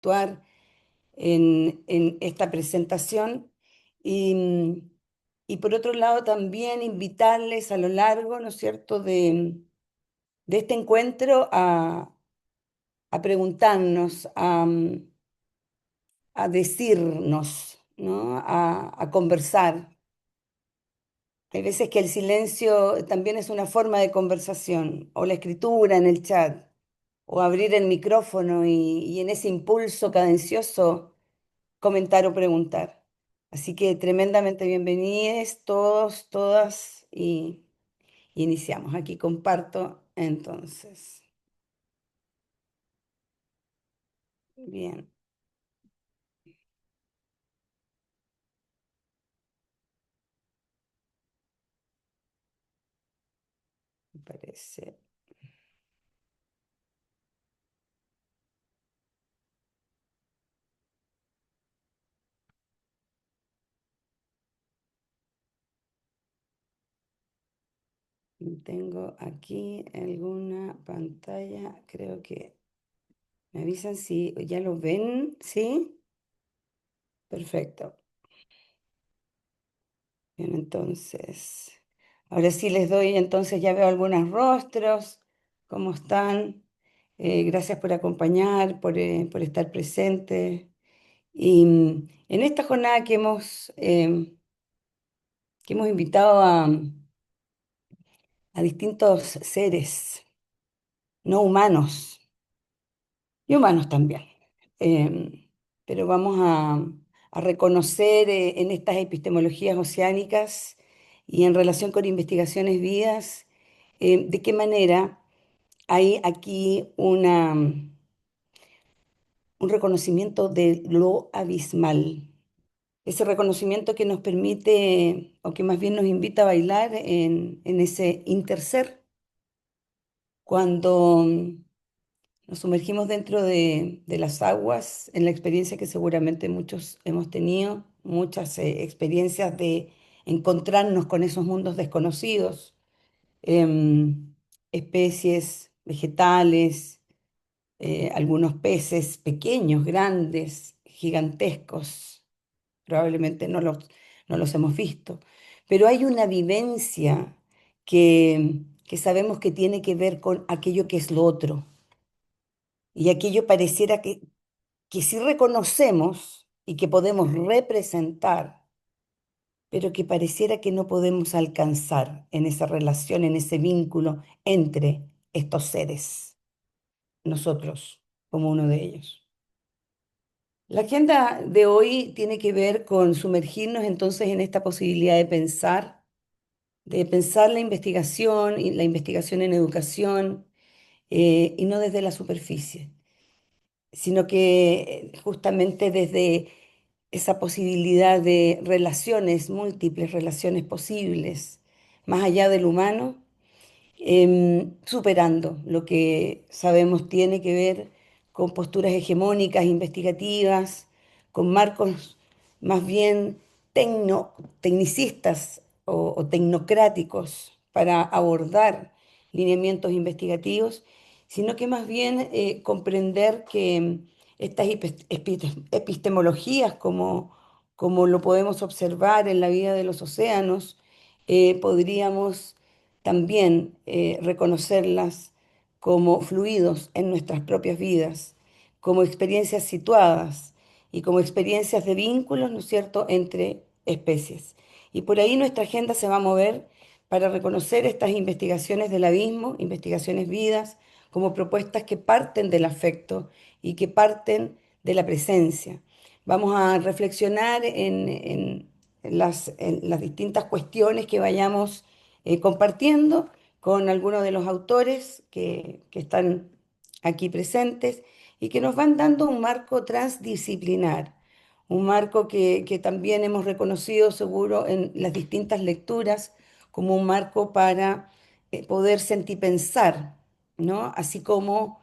interactuar en esta presentación y, y por otro lado también invitarles a lo largo, ¿no es cierto?, de este encuentro a preguntarnos, a decirnos, ¿no?, a conversar. Hay veces que el silencio también es una forma de conversación, o la escritura en el chat, o abrir el micrófono y en ese impulso cadencioso comentar o preguntar. Así que tremendamente bienvenidos todos, todas y iniciamos. Aquí comparto entonces. Bien, me parece. Tengo aquí alguna pantalla, creo que me avisan si ya lo ven, ¿sí? Perfecto. Bien, entonces, ahora sí les doy, entonces ya veo algunos rostros, ¿cómo están? Gracias por acompañar, por estar presentes. Y en esta jornada que hemos invitado a distintos seres no humanos y humanos también, pero vamos a reconocer en estas epistemologías oceánicas y en relación con investigaciones vías, de qué manera hay aquí un reconocimiento de lo abismal. Ese reconocimiento que nos permite, o que más bien nos invita a bailar en ese interser, cuando nos sumergimos dentro de las aguas, en la experiencia que seguramente muchos hemos tenido, muchas experiencias de encontrarnos con esos mundos desconocidos, em, especies vegetales, algunos peces pequeños, grandes, gigantescos, probablemente no los hemos visto, pero hay una vivencia que sabemos que tiene que ver con aquello que es lo otro, y aquello pareciera que sí reconocemos y que podemos representar, pero que pareciera que no podemos alcanzar en esa relación, en ese vínculo entre estos seres, nosotros como uno de ellos. La agenda de hoy tiene que ver con sumergirnos entonces en esta posibilidad de pensar la investigación en educación, y no desde la superficie, sino que justamente desde esa posibilidad de relaciones múltiples, relaciones posibles, más allá del humano, superando lo que sabemos tiene que ver con posturas hegemónicas, investigativas, con marcos más bien tecnicistas o tecnocráticos para abordar lineamientos investigativos, sino que más bien comprender que estas epistemologías, como lo podemos observar en la vida de los océanos, podríamos también reconocerlas como fluidos en nuestras propias vidas, como experiencias situadas y como experiencias de vínculos, ¿no es cierto?, entre especies. Y por ahí nuestra agenda se va a mover para reconocer estas investigaciones del abismo, investigaciones vidas, como propuestas que parten del afecto y que parten de la presencia. Vamos a reflexionar en las distintas cuestiones que vayamos compartiendo con algunos de los autores que están aquí presentes y que nos van dando un marco transdisciplinar, un marco que también hemos reconocido seguro en las distintas lecturas como un marco para poder sentipensar, ¿no? Así como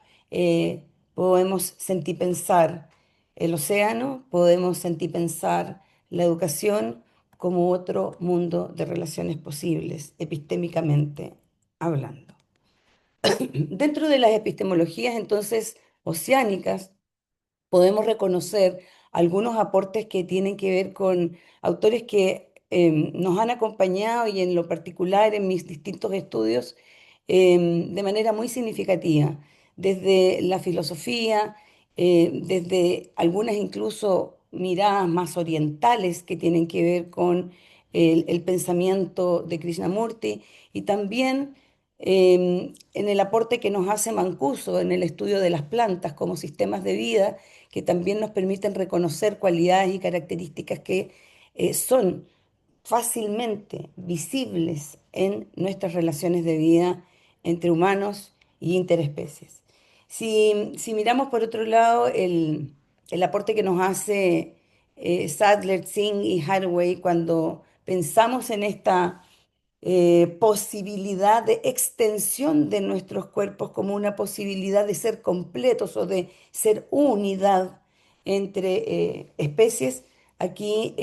podemos sentipensar el océano, podemos sentipensar la educación como otro mundo de relaciones posibles, epistémicamente hablando. Dentro de las epistemologías, entonces, oceánicas, podemos reconocer algunos aportes que tienen que ver con autores que nos han acompañado y en lo particular en mis distintos estudios de manera muy significativa, desde la filosofía, desde algunas incluso miradas más orientales que tienen que ver con el pensamiento de Krishnamurti y también en el aporte que nos hace Mancuso en el estudio de las plantas como sistemas de vida que también nos permiten reconocer cualidades y características que son fácilmente visibles en nuestras relaciones de vida entre humanos y interespecies. Si miramos por otro lado el aporte que nos hace Sadler, Singh y Haraway cuando pensamos en esta posibilidad de extensión de nuestros cuerpos como una posibilidad de ser completos o de ser unidad entre especies. Aquí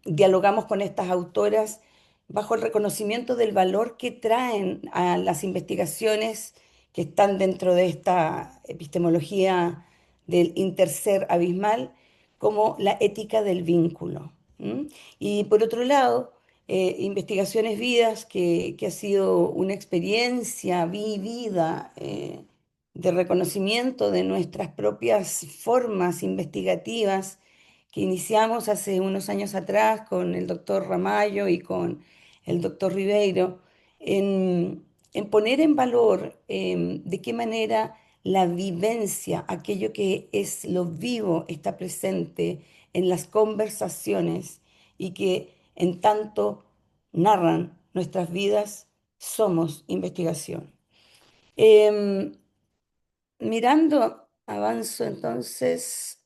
dialogamos con estas autoras bajo el reconocimiento del valor que traen a las investigaciones que están dentro de esta epistemología del interser abismal, como la ética del vínculo. ¿M? Y por otro lado, Investigaciones Vidas, que ha sido una experiencia vivida de reconocimiento de nuestras propias formas investigativas que iniciamos hace unos años atrás con el doctor Ramallo y con el doctor Ribeiro, en poner en valor de qué manera la vivencia, aquello que es lo vivo, está presente en las conversaciones y que en tanto narran nuestras vidas, somos investigación. Em, Mirando, avanzo entonces,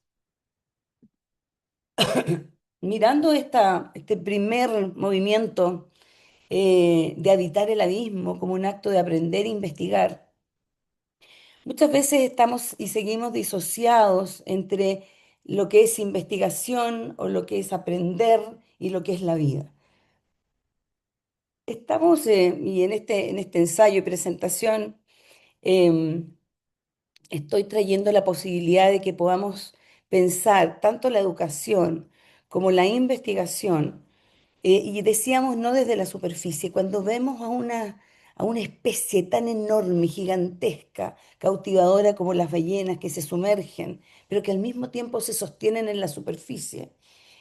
mirando este primer movimiento de habitar el abismo como un acto de aprender e investigar, muchas veces estamos y seguimos disociados entre lo que es investigación o lo que es aprender y lo que es la vida. Estamos, y en este ensayo y presentación, em, estoy trayendo la posibilidad de que podamos pensar tanto la educación como la investigación y decíamos no desde la superficie, cuando vemos a una especie tan enorme, gigantesca, cautivadora como las ballenas que se sumergen, pero que al mismo tiempo se sostienen en la superficie,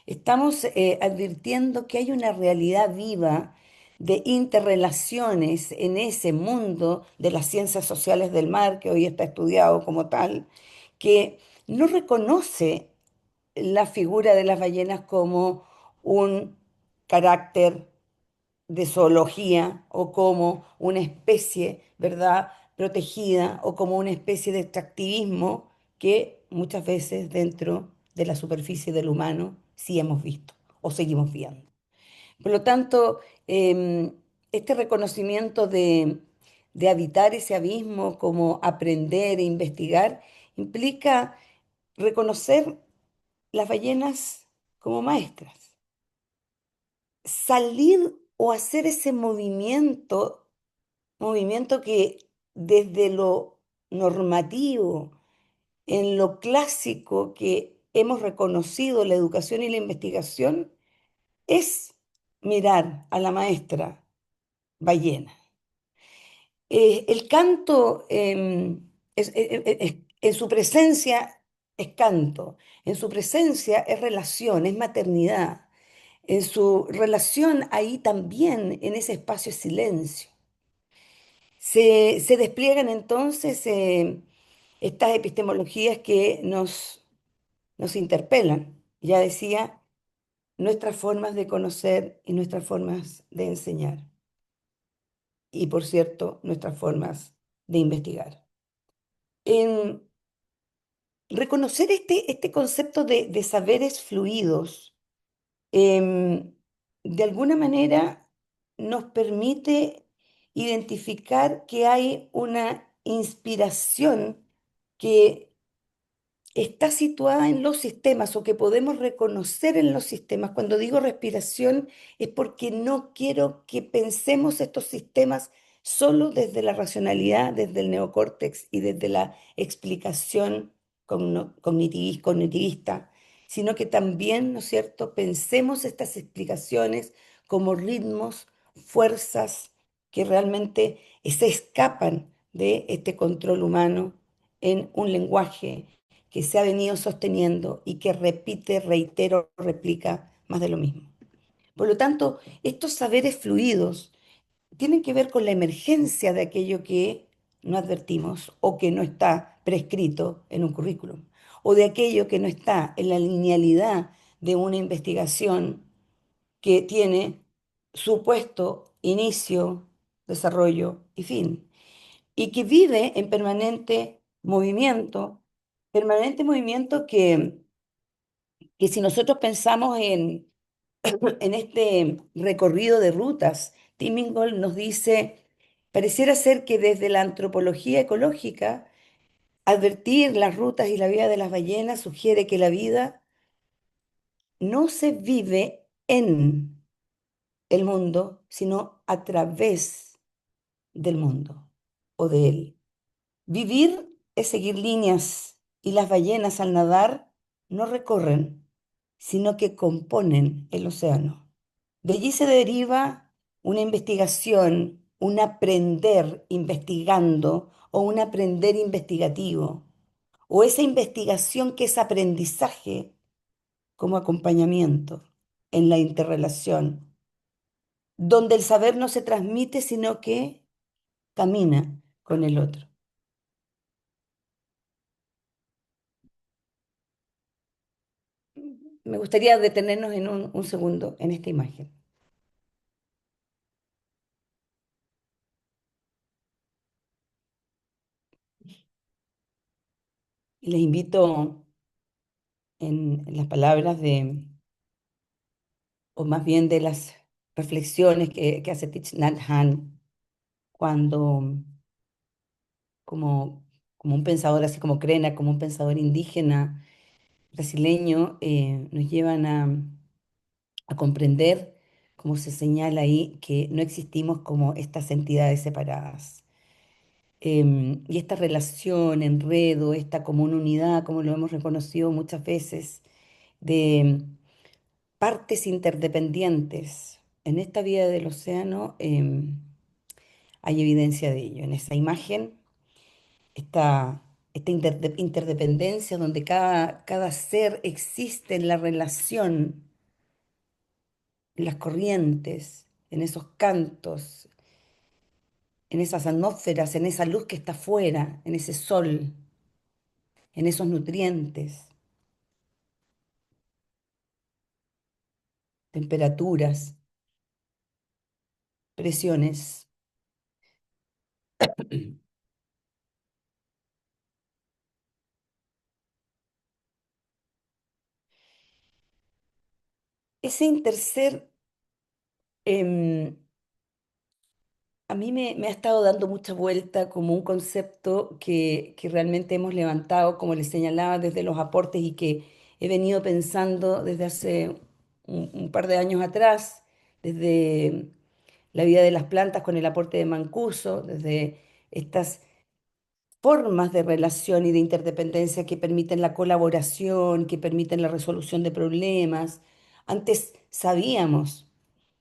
estamos advirtiendo que hay una realidad viva de interrelaciones en ese mundo de las ciencias sociales del mar, que hoy está estudiado como tal, que no reconoce la figura de las ballenas como un carácter de zoología o como una especie, ¿verdad?, protegida o como una especie de extractivismo que muchas veces dentro de la superficie del humano sí hemos visto o seguimos viendo. Por lo tanto, este reconocimiento de habitar ese abismo como aprender e investigar implica reconocer las ballenas como maestras, salir o hacer ese movimiento que desde lo normativo, en lo clásico que hemos reconocido la educación y la investigación, es mirar a la maestra ballena. El canto en su presencia es canto, en su presencia es relación, es maternidad. En su relación ahí también, en ese espacio es silencio. Se despliegan entonces estas epistemologías que nos interpelan. Ya decía, nuestras formas de conocer y nuestras formas de enseñar. Y por cierto, nuestras formas de investigar. En reconocer este concepto de saberes fluidos em, de alguna manera nos permite identificar que hay una inspiración que está situada en los sistemas o que podemos reconocer en los sistemas. Cuando digo respiración es porque no quiero que pensemos estos sistemas solo desde la racionalidad, desde el neocórtex y desde la explicación cognitivista, sino que también, ¿no es cierto?, pensemos estas explicaciones como ritmos, fuerzas que realmente se escapan de este control humano en un lenguaje que se ha venido sosteniendo y que repite, reitero, replica más de lo mismo. Por lo tanto, estos saberes fluidos tienen que ver con la emergencia de aquello que no advertimos o que no está prescrito en un currículum, o de aquello que no está en la linealidad de una investigación que tiene supuesto inicio, desarrollo y fin, y que vive en permanente movimiento que si nosotros pensamos en este recorrido de rutas, Timmingol nos dice, pareciera ser que desde la antropología ecológica, advertir las rutas y la vida de las ballenas sugiere que la vida no se vive en el mundo, sino a través del mundo o de él. Vivir es seguir líneas y las ballenas al nadar no recorren, sino que componen el océano. De allí se deriva una investigación, un aprender investigando o un aprender investigativo, o esa investigación que es aprendizaje como acompañamiento en la interrelación, donde el saber no se transmite, sino que camina con el otro. Me gustaría detenernos en un segundo en esta imagen. Y les invito en las palabras o más bien de las reflexiones que hace Thich Nhat Hanh cuando, como, como un pensador, así como Crena, como un pensador indígena brasileño, nos llevan a comprender, como se señala ahí, que no existimos como estas entidades separadas. Y esta relación, enredo, esta como una unidad, como lo hemos reconocido muchas veces, de partes interdependientes en esta vida del océano, hay evidencia de ello. En esa imagen, esta interdependencia donde cada ser existe en la relación, en las corrientes, en esos cantos, en esas atmósferas, en esa luz que está afuera, en ese sol, en esos nutrientes, temperaturas, presiones. Ese interser em, a mí me ha estado dando mucha vuelta como un concepto que realmente hemos levantado, como les señalaba, desde los aportes y que he venido pensando desde hace un par de años atrás, desde la vida de las plantas con el aporte de Mancuso, desde estas formas de relación y de interdependencia que permiten la colaboración, que permiten la resolución de problemas. Antes sabíamos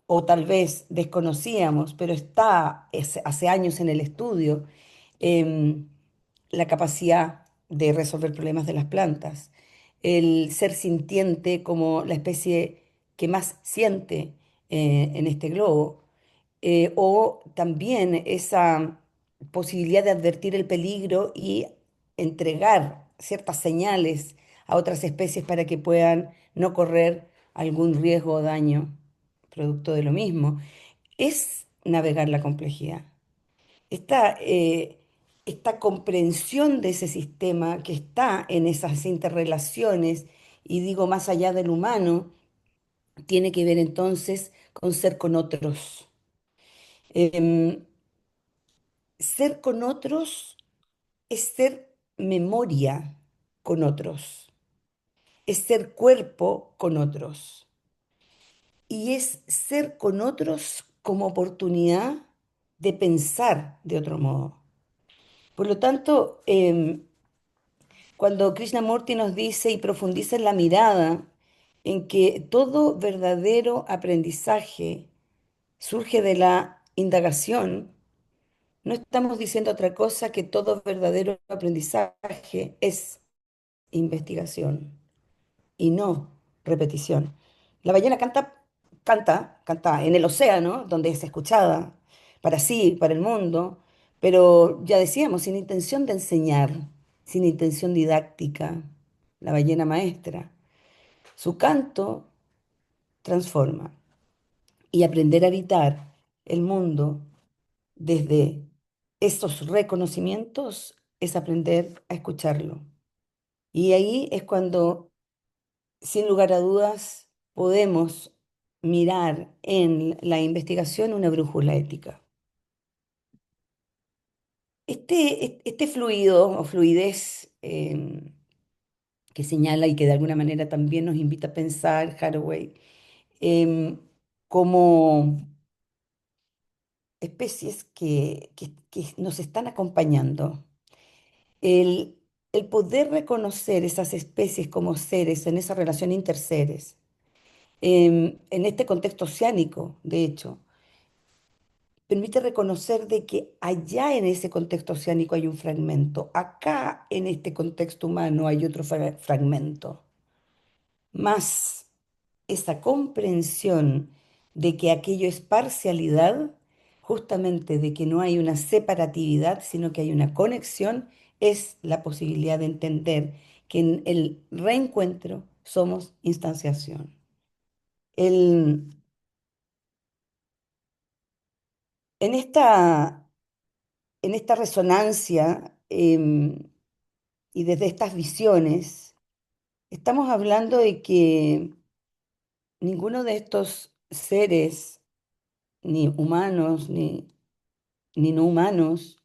o tal vez desconocíamos, pero está hace años en el estudio, em, la capacidad de resolver problemas de las plantas, el ser sintiente como la especie que más siente en este globo, o también esa posibilidad de advertir el peligro y entregar ciertas señales a otras especies para que puedan no correr algún riesgo o daño producto de lo mismo. Es navegar la complejidad. Esta, esta comprensión de ese sistema que está en esas interrelaciones, y digo más allá del humano, tiene que ver entonces con ser con otros. Em, Ser con otros es ser memoria con otros, es ser cuerpo con otros y es ser con otros como oportunidad de pensar de otro modo. Por lo tanto, cuando Krishnamurti nos dice y profundiza en la mirada en que todo verdadero aprendizaje surge de la indagación, no estamos diciendo otra cosa que todo verdadero aprendizaje es investigación y no repetición. La ballena canta en el océano, donde es escuchada, para sí, para el mundo, pero ya decíamos, sin intención de enseñar, sin intención didáctica, la ballena maestra. Su canto transforma y aprender a habitar el mundo desde esos reconocimientos es aprender a escucharlo. Y ahí es cuando sin lugar a dudas, podemos mirar en la investigación una brújula ética. Este fluido o fluidez que señala y que de alguna manera también nos invita a pensar Haraway em, como especies que nos están acompañando. El, el poder reconocer esas especies como seres en esa relación interseres, en este contexto oceánico, de hecho, permite reconocer de que allá en ese contexto oceánico hay un fragmento, acá en este contexto humano hay otro fragmento, más esa comprensión de que aquello es parcialidad, justamente de que no hay una separatividad, sino que hay una conexión, es la posibilidad de entender que en el reencuentro somos instanciación. El- en esta resonancia y desde estas visiones, estamos hablando de que ninguno de estos seres, ni humanos, ni no humanos,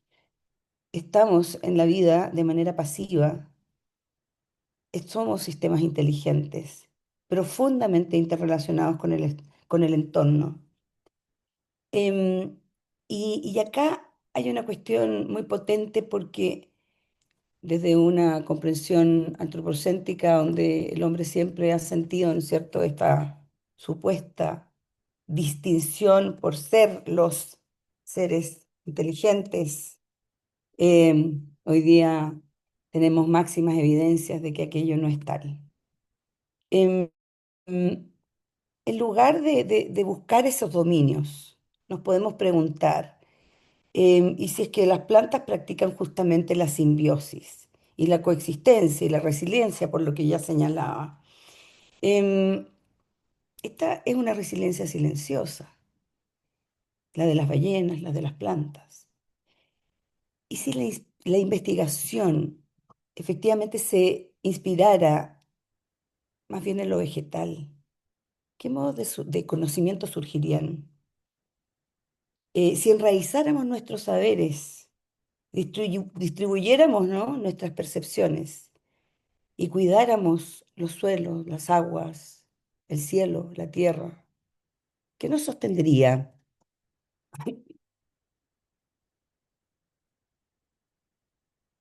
estamos en la vida de manera pasiva. Somos sistemas inteligentes, profundamente interrelacionados con el entorno. Em, y acá hay una cuestión muy potente porque desde una comprensión antropocéntrica donde el hombre siempre ha sentido, ¿no es cierto?, esta supuesta distinción por ser los seres inteligentes. Hoy día tenemos máximas evidencias de que aquello no es tal. Em, em, en lugar de buscar esos dominios, nos podemos preguntar, y si es que las plantas practican justamente la simbiosis y la coexistencia y la resiliencia, por lo que ya señalaba. Em, Esta es una resiliencia silenciosa, la de las ballenas, la de las plantas. ¿Y si la investigación efectivamente se inspirara más bien en lo vegetal? ¿Qué modos de conocimiento surgirían? Si enraizáramos nuestros saberes, distribuyéramos, ¿no?, nuestras percepciones y cuidáramos los suelos, las aguas, el cielo, la tierra, ¿qué nos sostendría?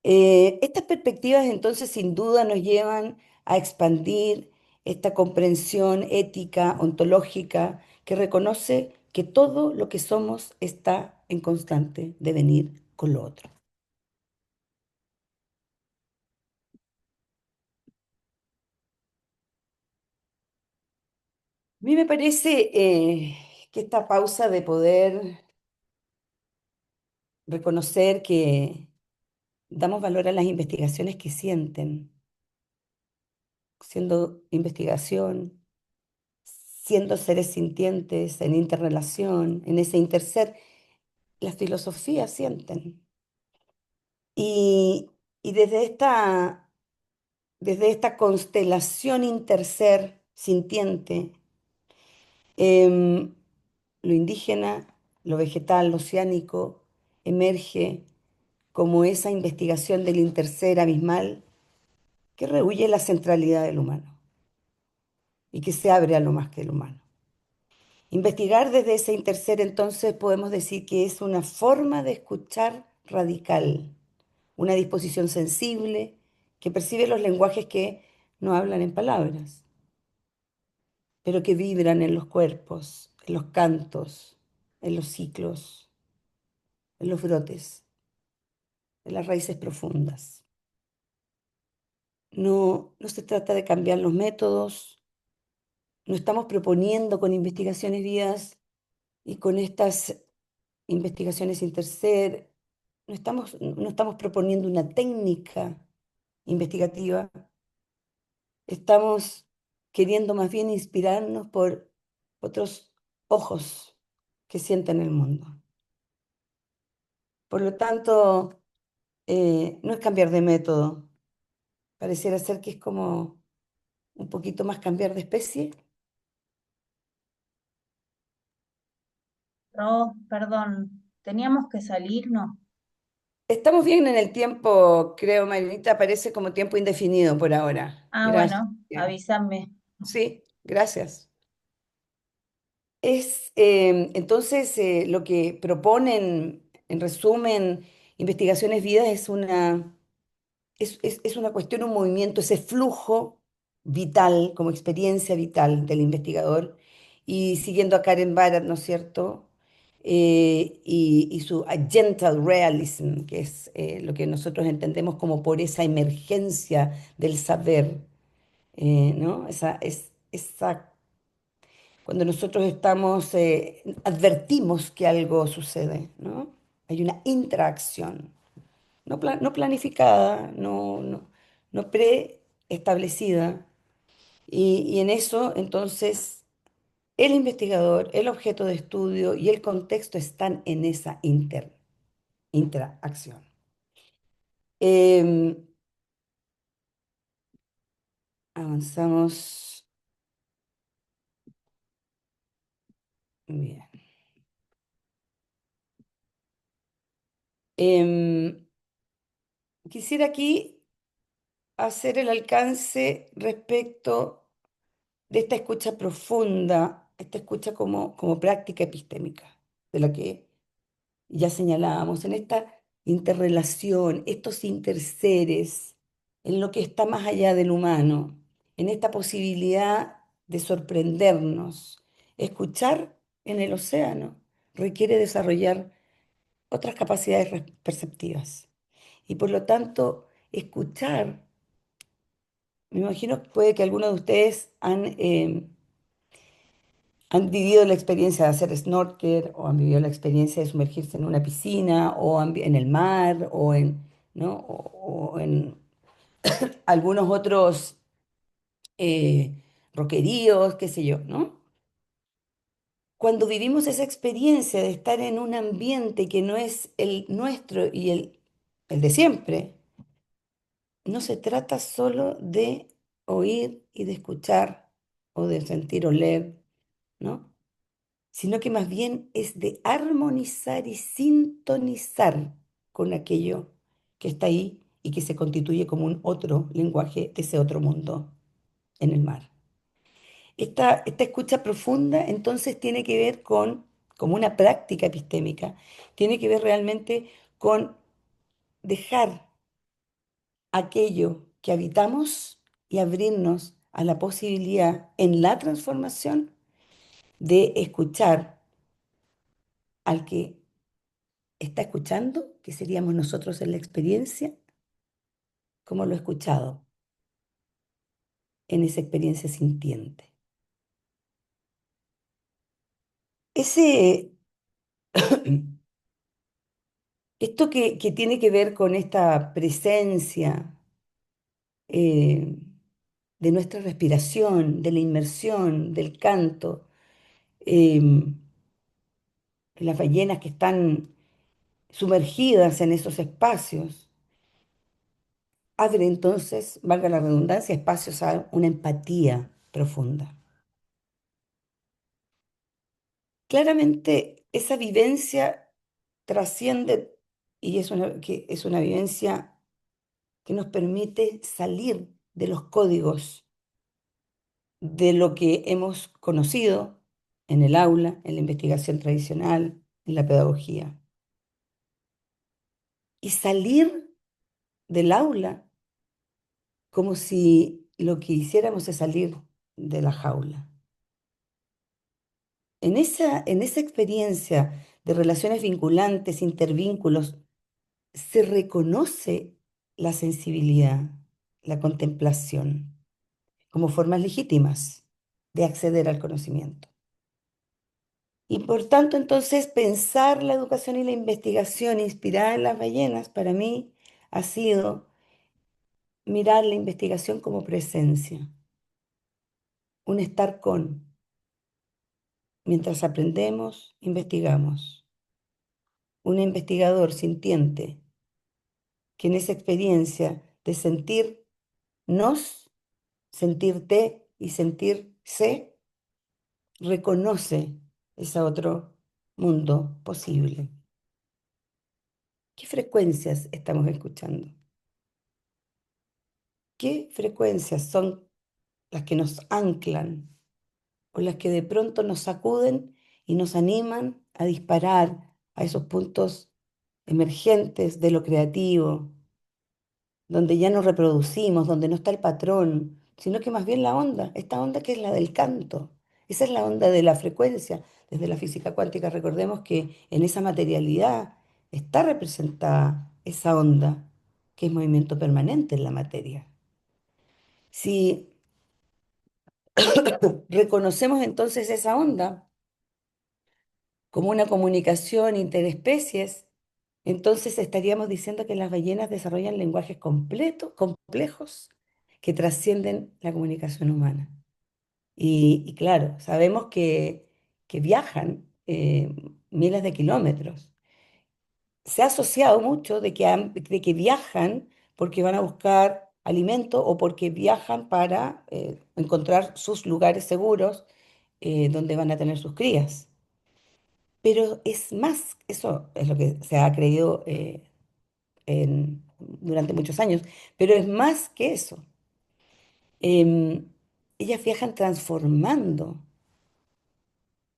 Estas perspectivas entonces sin duda nos llevan a expandir esta comprensión ética, ontológica, que reconoce que todo lo que somos está en constante devenir con lo otro. A mí me parece que esta pausa de poder reconocer que damos valor a las investigaciones que sienten, siendo investigación, siendo seres sintientes en interrelación, en ese interser, las filosofías sienten. Y, y desde esta constelación interser sintiente, em, lo indígena, lo vegetal, lo oceánico, emerge como esa investigación del interser abismal que rehúye la centralidad del humano y que se abre a lo más que el humano. Investigar desde ese interser entonces podemos decir que es una forma de escuchar radical, una disposición sensible que percibe los lenguajes que no hablan en palabras, pero que vibran en los cuerpos, en los cantos, en los ciclos, en los brotes, en las raíces profundas. No, no se trata de cambiar los métodos, no estamos proponiendo con investigaciones vías y con estas investigaciones interser, no estamos proponiendo una técnica investigativa, estamos queriendo más bien inspirarnos por otros ojos que sienten el mundo. Por lo tanto, no es cambiar de método, pareciera ser que es como un poquito más cambiar de especie. Ros, perdón, teníamos que salir, ¿no? Estamos bien en el tiempo, creo, Marinita, parece como tiempo indefinido por ahora. Ah, Gracias. bueno, avísame. Sí, gracias. Entonces, lo que proponen, en resumen, Investigaciones Vidas es una cuestión, un movimiento, ese flujo vital, como experiencia vital del investigador, y siguiendo a Karen Barad, ¿no es cierto? Y su agental realism, que es lo que nosotros entendemos como por esa emergencia del saber, ¿no? Esa cuando nosotros advertimos que algo sucede, ¿no? Hay una interacción, no planificada, no preestablecida. Y en eso, entonces, el investigador, el objeto de estudio y el contexto están en esa interacción. Em, avanzamos. Bien. Em, quisiera aquí hacer el alcance respecto de esta escucha profunda, esta escucha como práctica epistémica, de la que ya señalábamos, en esta interrelación, estos interseres, en lo que está más allá del humano, en esta posibilidad de sorprendernos. Escuchar en el océano requiere desarrollar otras capacidades perceptivas. Y por lo tanto, escuchar, me imagino que puede que algunos de ustedes han vivido la experiencia de hacer snorkel o han vivido la experiencia de sumergirse en una piscina o en el mar ¿no? O en algunos otros roqueríos, qué sé yo, ¿no? Cuando vivimos esa experiencia de estar en un ambiente que no es el nuestro y el de siempre, no se trata solo de oír y de escuchar o de sentir o leer, ¿no? Sino que más bien es de armonizar y sintonizar con aquello que está ahí y que se constituye como un otro lenguaje de ese otro mundo en el mar. Esta escucha profunda entonces tiene que ver como una práctica epistémica, tiene que ver realmente con dejar aquello que habitamos y abrirnos a la posibilidad en la transformación de escuchar al que está escuchando, que seríamos nosotros en la experiencia, como lo he escuchado en esa experiencia sintiente. Ese, esto que tiene que ver con esta presencia eh, de nuestra respiración, de la inmersión, del canto, las ballenas que están sumergidas en esos espacios, abre entonces, valga la redundancia, espacios a una empatía profunda. Claramente esa vivencia trasciende y es una vivencia que nos permite salir de los códigos de lo que hemos conocido en el aula, en la investigación tradicional, en la pedagogía. Y salir del aula como si lo que hiciéramos es salir de la jaula. En esa experiencia de relaciones vinculantes, intervínculos, se reconoce la sensibilidad, la contemplación, como formas legítimas de acceder al conocimiento. Y por tanto, entonces, pensar la educación y la investigación inspirada en las ballenas, para mí, ha sido mirar la investigación como presencia, un estar con. Mientras aprendemos, investigamos. Un investigador sintiente que en esa experiencia de sentirnos, sentirte y sentirse, reconoce ese otro mundo posible. ¿Qué frecuencias estamos escuchando? ¿Qué frecuencias son las que nos anclan o las que de pronto nos sacuden y nos animan a disparar a esos puntos emergentes de lo creativo, donde ya nos reproducimos, donde no está el patrón, sino que más bien la onda, esta onda que es la del canto, esa es la onda de la frecuencia. Desde la física cuántica recordemos que en esa materialidad está representada esa onda, que es movimiento permanente en la materia. Si reconocemos entonces esa onda como una comunicación interespecies, entonces estaríamos diciendo que las ballenas desarrollan lenguajes complejos que trascienden la comunicación humana. Y claro, sabemos que viajan miles de kilómetros. Se ha asociado mucho de que viajan porque van a buscar alimento o porque viajan para encontrar sus lugares seguros donde van a tener sus crías. Pero es más, eso es lo que se ha creído durante muchos años, pero es más que eso. Em, Ellas viajan transformando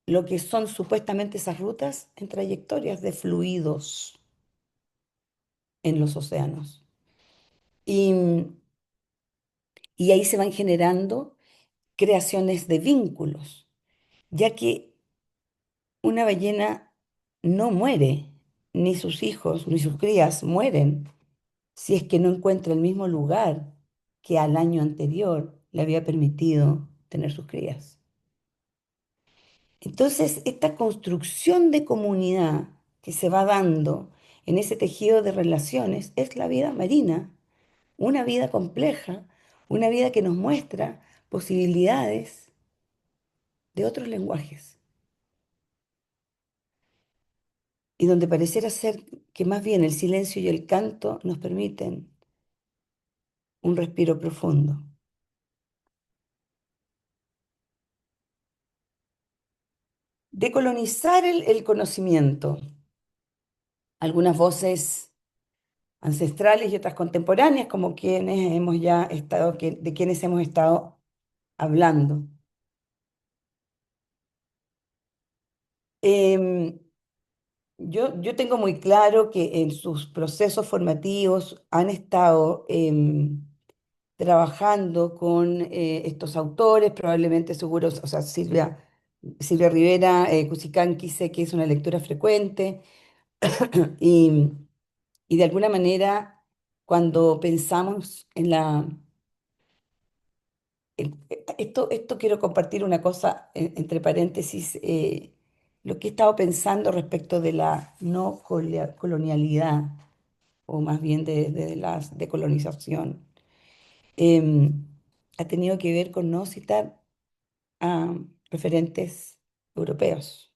lo que son supuestamente esas rutas en trayectorias de fluidos en los océanos. Y, y ahí se van generando creaciones de vínculos, ya que una ballena no muere, ni sus hijos, ni sus crías mueren, si es que no encuentra el mismo lugar que al año anterior le había permitido tener sus crías. Entonces, esta construcción de comunidad que se va dando en ese tejido de relaciones es la vida marina, una vida compleja, una vida que nos muestra posibilidades de otros lenguajes y donde pareciera ser que más bien el silencio y el canto nos permiten un respiro profundo. Decolonizar el conocimiento. Algunas voces ancestrales y otras contemporáneas, como quienes hemos ya estado, de quienes hemos estado hablando. Em, yo tengo muy claro que en sus procesos formativos han estado trabajando con estos autores, probablemente seguros, o sea, Silvia Rivera, Cusicanqui, sé que es una lectura frecuente, y, y de alguna manera, cuando pensamos en esto quiero compartir una cosa entre paréntesis, lo que he estado pensando respecto de la no colonialidad, o más bien de la decolonización, em, ha tenido que ver con no citar a referentes europeos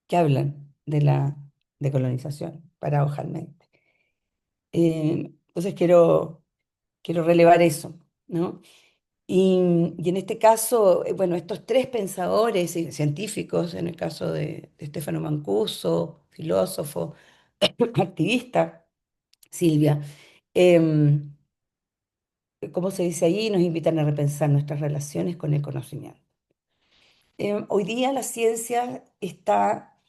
que hablan de la decolonización, paradojalmente. Entonces quiero relevar eso, ¿no? Y en este caso, bueno, estos tres pensadores y científicos, en el caso de Stefano Mancuso, filósofo, activista, Silvia, em, como se dice allí, nos invitan a repensar nuestras relaciones con el conocimiento. Hoy día la ciencia está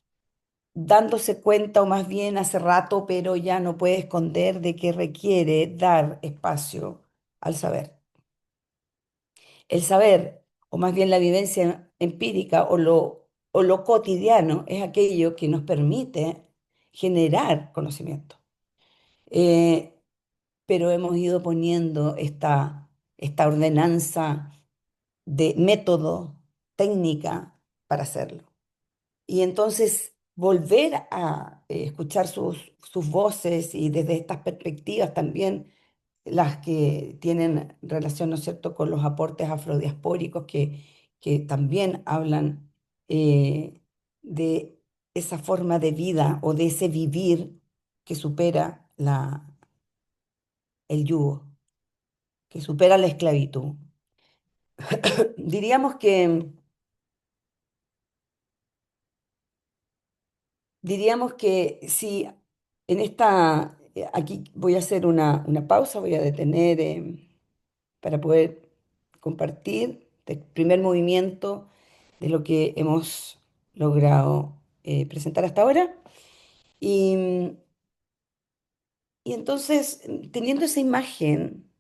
dándose cuenta, o más bien hace rato, pero ya no puede esconder de que requiere dar espacio al saber. El saber, o más bien la vivencia empírica o lo cotidiano, es aquello que nos permite generar conocimiento. Eh, pero hemos ido poniendo esta ordenanza de método, técnica para hacerlo. Y entonces volver a escuchar sus voces y desde estas perspectivas también las que tienen relación, ¿no es cierto?, con los aportes afrodiaspóricos que también hablan de esa forma de vida o de ese vivir que supera el yugo, que supera la esclavitud. Diríamos diríamos que si en aquí voy a hacer una pausa, voy a detener para poder compartir el primer movimiento de lo que hemos logrado presentar hasta ahora. Y, y entonces, teniendo esa imagen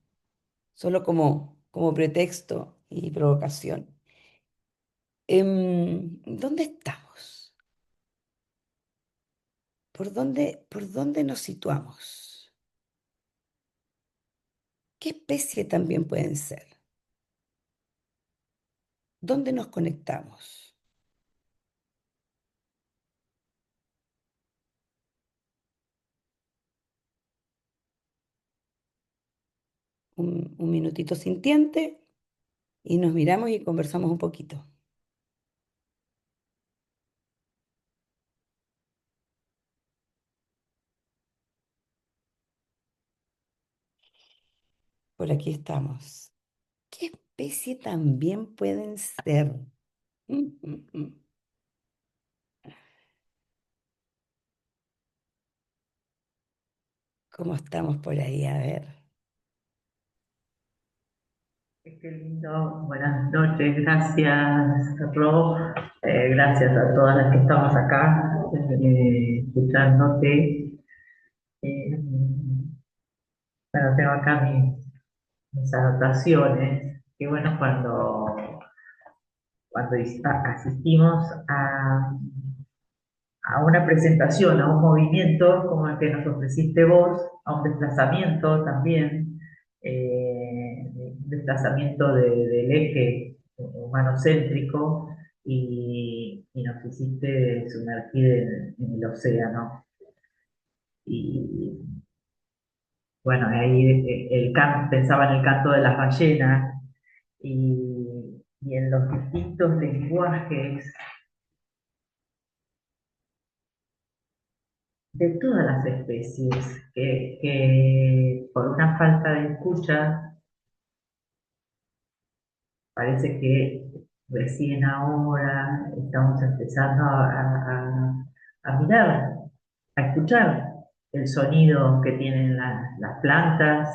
solo como pretexto y provocación, ¿dónde estamos? Por dónde nos situamos? ¿Qué especie también pueden ser? ¿Dónde nos conectamos? Un minutito sintiente y nos miramos y conversamos un poquito. Por aquí estamos. ¿Qué especie también pueden ser? Mm, mm, mm. ¿Cómo estamos por ahí? A ver. Qué lindo, buenas noches, gracias Ro, gracias a todas las que estamos acá escuchándote. Eh, bueno, tengo acá mis anotaciones, que bueno, cuando asistimos a una presentación, a un movimiento como el que nos ofreciste vos, a un desplazamiento también, un desplazamiento del eje humanocéntrico y nos hiciste sumergir en el océano. Y bueno, ahí pensaba en el canto de las ballenas y en los distintos lenguajes de todas las especies que por una falta de escucha parece que recién ahora estamos empezando a mirar, a escuchar el sonido que tienen las plantas,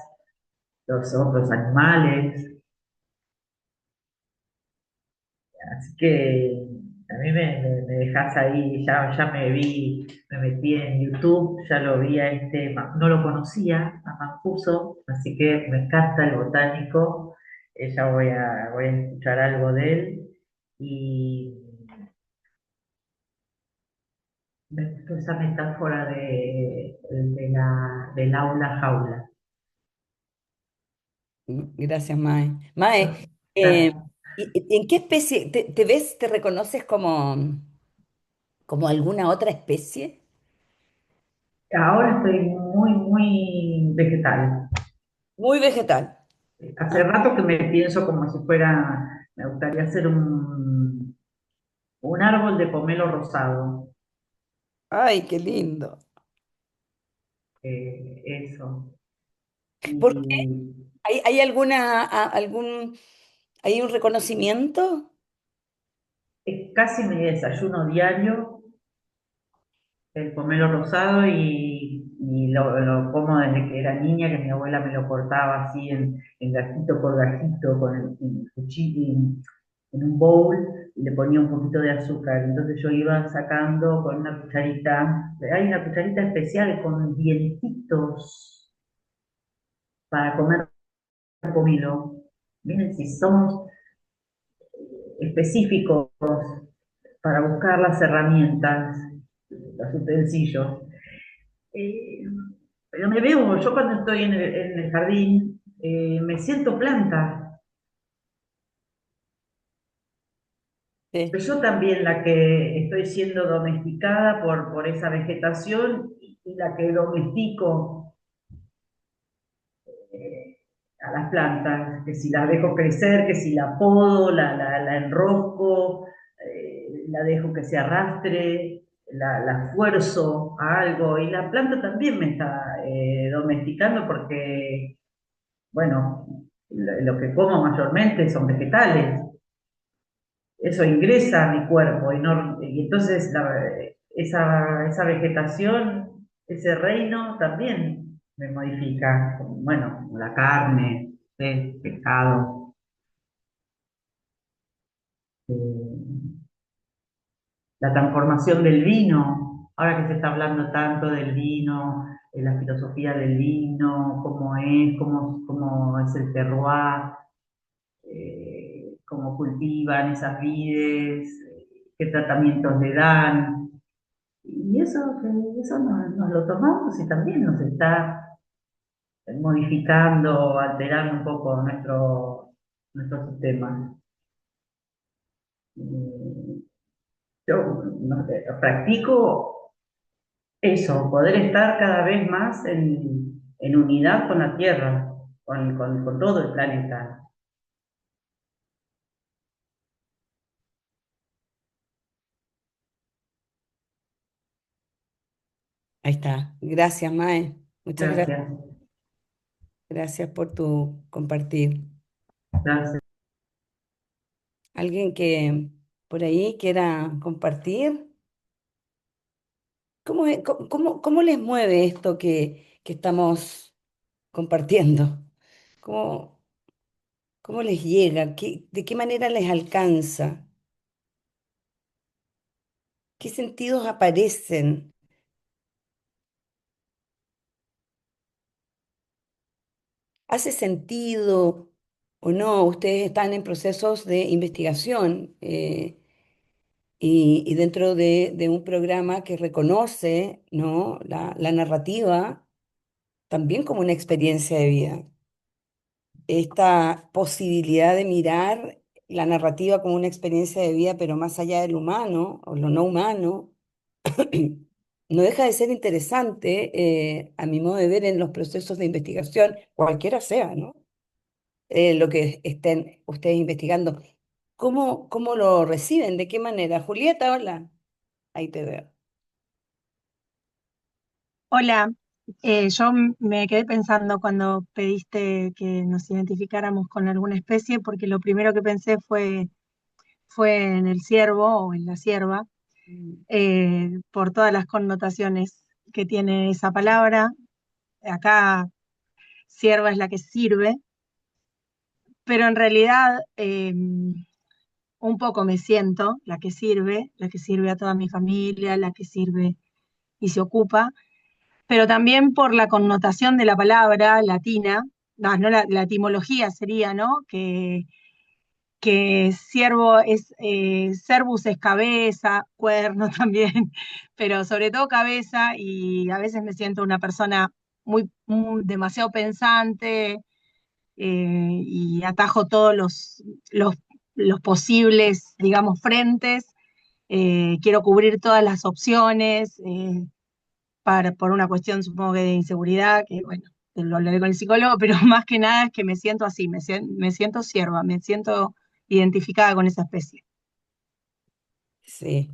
los otros animales. Así que a mí me dejas ahí, ya me metí en YouTube, ya lo vi no lo conocía, a Mancuso, así que me encanta el botánico, ya voy a escuchar algo de él y me gustó esa metáfora del aula jaula. Gracias, Mae. Mae, Gracias. ¿en qué especie te ves, te reconoces como alguna otra especie? Ahora estoy muy vegetal. Muy vegetal. Hace Ah, rato que me pienso como si fuera, me gustaría hacer un árbol de pomelo rosado. ay, qué lindo. Eso. ¿Por qué? Y ¿Hay hay un reconocimiento? es casi mi desayuno diario, el pomelo rosado, y lo como desde que era niña, que mi abuela me lo cortaba así en gajito por gajito, con el cuchillo, en un bowl, y le ponía un poquito de azúcar. Entonces yo iba sacando con una cucharita, hay una cucharita especial con dientitos para comer comido. Miren si somos específicos para buscar las herramientas, los utensilios. Eh, pero me veo, yo cuando estoy en el jardín, me siento planta. Sí, Pero yo también la que estoy siendo domesticada por esa vegetación y la que domestico eh, a las plantas, que si las dejo crecer, que si la podo, la enrosco, la dejo que se arrastre, la fuerzo a algo. Y la planta también me está domesticando porque, bueno, lo que como mayormente son vegetales. Eso ingresa a mi cuerpo y, no, y entonces esa vegetación, ese reino también me modifica, bueno, la carne, el pescado, eh, la transformación del vino, ahora que se está hablando tanto del vino, la filosofía del vino, cómo es el terroir, cómo cultivan esas vides, qué tratamientos le dan. Y eso nos lo tomamos y también nos está modificando, alterando un poco nuestro sistema. Eh, Yo no sé, practico eso, poder estar cada vez más en unidad con la Tierra, con todo el planeta. ahí está. Gracias, Mae. Muchas gracias. Gracias, Gracias por tu compartir. gracias. ¿Alguien que por ahí quiera compartir? ¿Cómo les mueve esto que estamos compartiendo? ¿Cómo, cómo les llega? ¿De qué manera les alcanza? ¿Qué sentidos aparecen? ¿Hace sentido o no? Ustedes están en procesos de investigación y dentro de un programa que reconoce, ¿no?, la narrativa también como una experiencia de vida. Esta posibilidad de mirar la narrativa como una experiencia de vida, pero más allá del humano o lo no humano, no deja de ser interesante, a mi modo de ver, en los procesos de investigación, cualquiera sea, ¿no? Lo que estén ustedes investigando. ¿Cómo lo reciben? ¿De qué manera? Julieta, hola. Ahí te veo. Hola, me quedé pensando cuando pediste que nos identificáramos con alguna especie, porque lo primero que pensé fue en el ciervo o en la cierva, Mm. por todas las connotaciones que tiene esa palabra. Acá cierva es la que sirve, pero en realidad un poco me siento la que sirve a toda mi familia, la que sirve y se ocupa, pero también por la connotación de la palabra latina, no la etimología sería, ¿no? Que siervo es, servus es cabeza, cuerno también, pero sobre todo cabeza, y a veces me siento una persona demasiado pensante, y atajo todos los, los posibles, digamos, frentes, quiero cubrir todas las opciones, por una cuestión, supongo que de inseguridad, que bueno, lo hablaré con el psicólogo, pero más que nada es que me siento así, me siento sierva, me siento identificada con esa especie. Sí.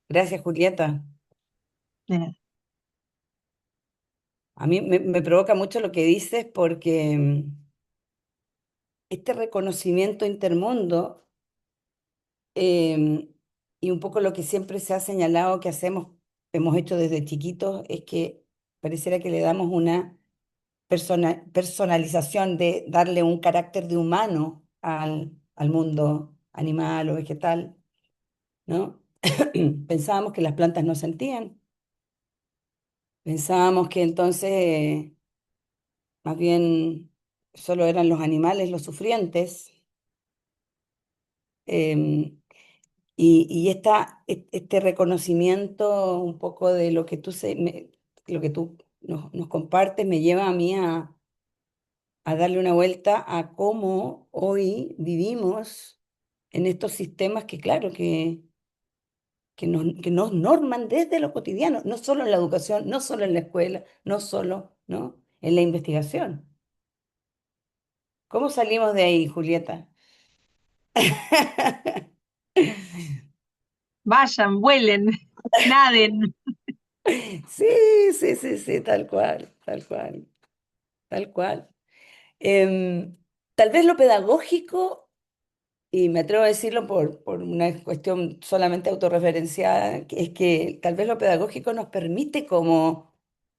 Gracias, Julieta. De nada. A mí me provoca mucho lo que dices porque este reconocimiento intermundo, em, y un poco lo que siempre se ha señalado que hemos hecho desde chiquitos, es que pareciera que le damos una personalización, de darle un carácter de humano al mundo animal o vegetal, ¿no? Pensábamos que las plantas no sentían, pensábamos que entonces, más bien. solo eran los animales los sufrientes. em, este reconocimiento un poco de lo que lo que tú nos compartes me lleva a mí a darle una vuelta a cómo hoy vivimos en estos sistemas que, claro, que nos norman desde lo cotidiano, no solo en la educación, no solo en la escuela, no solo, ¿no? En la investigación. ¿Cómo salimos de ahí, Julieta? Vayan, vuelen, naden. Sí, sí, sí, sí, tal cual, tal cual, tal cual. Em, Tal vez lo pedagógico, y me atrevo a decirlo por una cuestión solamente autorreferenciada, que es que tal vez lo pedagógico nos permite como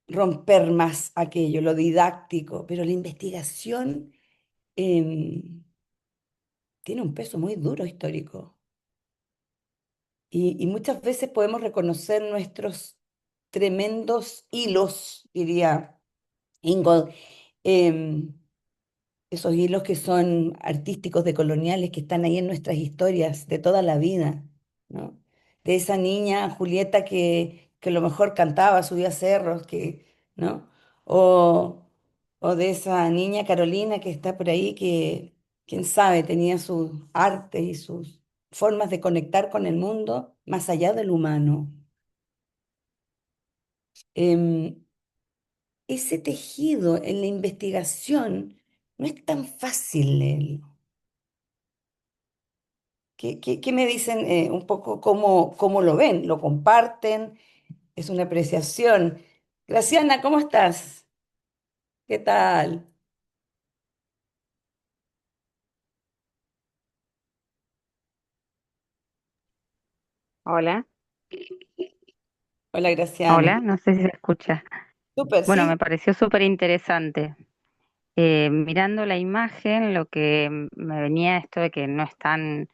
romper más aquello, lo didáctico, pero la investigación tiene un peso muy duro histórico. Y muchas veces podemos reconocer nuestros tremendos hilos, diría Ingold, em, esos hilos que son artísticos, decoloniales, que están ahí en nuestras historias de toda la vida, ¿no? De esa niña Julieta que a lo mejor cantaba, subía cerros, ¿no? O, o de esa niña Carolina que está por ahí, que, quién sabe, tenía sus artes y sus formas de conectar con el mundo más allá del humano. Em, Ese tejido en la investigación no es tan fácil leerlo. ¿Qué me dicen un poco cómo lo ven? ¿Lo comparten? ¿Es una apreciación? Graciana, ¿cómo estás? ¿Qué tal? Hola, Hola, Graciana. hola, no sé si se escucha. Súper, Bueno, sí. me pareció súper interesante. Mirando la imagen, lo que me venía esto de que no están,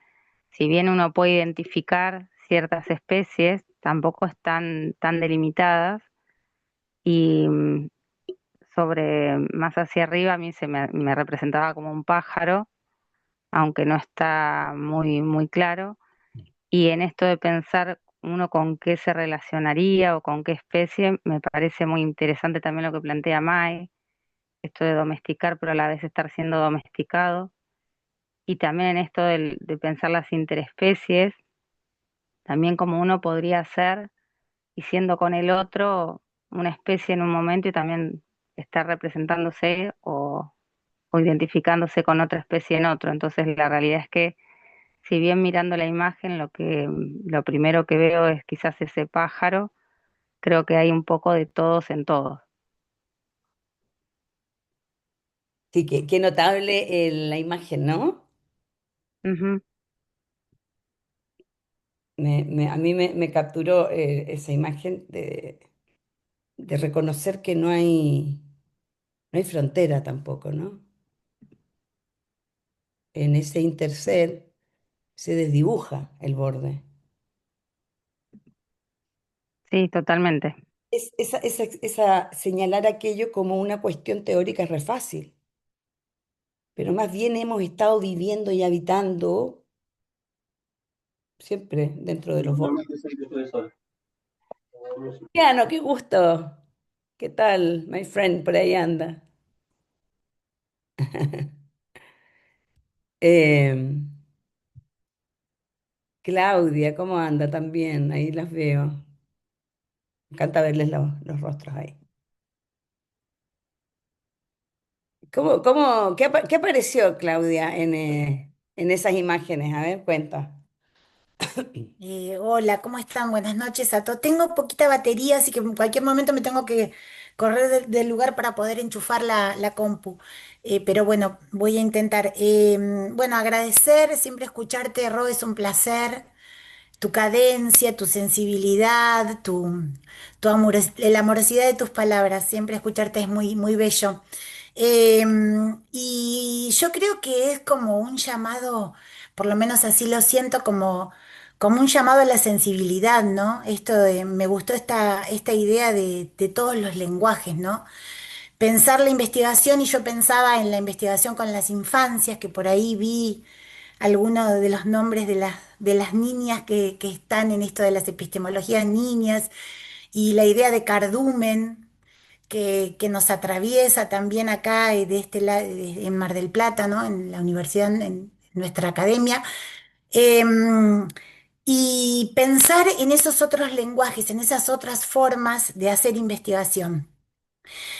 si bien uno puede identificar ciertas especies, tampoco están tan delimitadas y sobre más hacia arriba a mí me representaba como un pájaro, aunque no está muy claro. Y en esto de pensar uno con qué se relacionaría o con qué especie, me parece muy interesante también lo que plantea Mai, esto de domesticar, pero a la vez estar siendo domesticado. Y también en esto de pensar las interespecies, también como uno podría ser y siendo con el otro una especie en un momento y también estar representándose o identificándose con otra especie en otro. Entonces la realidad es que si bien mirando la imagen lo primero que veo es quizás ese pájaro, creo que hay un poco de todos en todos. Sí, qué notable la imagen, ¿no? Ujú. A mí me capturó esa imagen de reconocer que no hay frontera tampoco, ¿no? En ese interser se desdibuja el borde. Sí, totalmente. Esa señalar aquello como una cuestión teórica es re fácil, pero más bien hemos estado viviendo y habitando siempre dentro de los bordes. Piano, qué gusto. ¿Qué tal, my friend? Por ahí anda. Em, Claudia, ¿cómo anda? También, ahí las veo. Me encanta verles los rostros ahí. ¿Qué apareció, Claudia, en esas imágenes? A ver, cuenta. Hola, ¿cómo están? Buenas noches a todos. Tengo poquita batería, así que en cualquier momento me tengo que correr del lugar para poder enchufar la compu. Pero bueno, voy a intentar. Bueno, agradecer, siempre escucharte, Ro, es un placer. Tu cadencia, tu sensibilidad, la amorosidad de tus palabras, siempre escucharte es muy bello. Y yo creo que es como un llamado, por lo menos así lo siento, como un llamado a la sensibilidad, ¿no? Me gustó esta idea de todos los lenguajes, ¿no? pensar la investigación y yo pensaba en la investigación con las infancias, que por ahí vi algunos de los nombres de las niñas que están en esto de las epistemologías niñas y la idea de cardumen que nos atraviesa también acá de este lado, en Mar del Plata, ¿no? En la universidad, en nuestra academia. Em, y pensar en esos otros lenguajes, en esas otras formas de hacer investigación.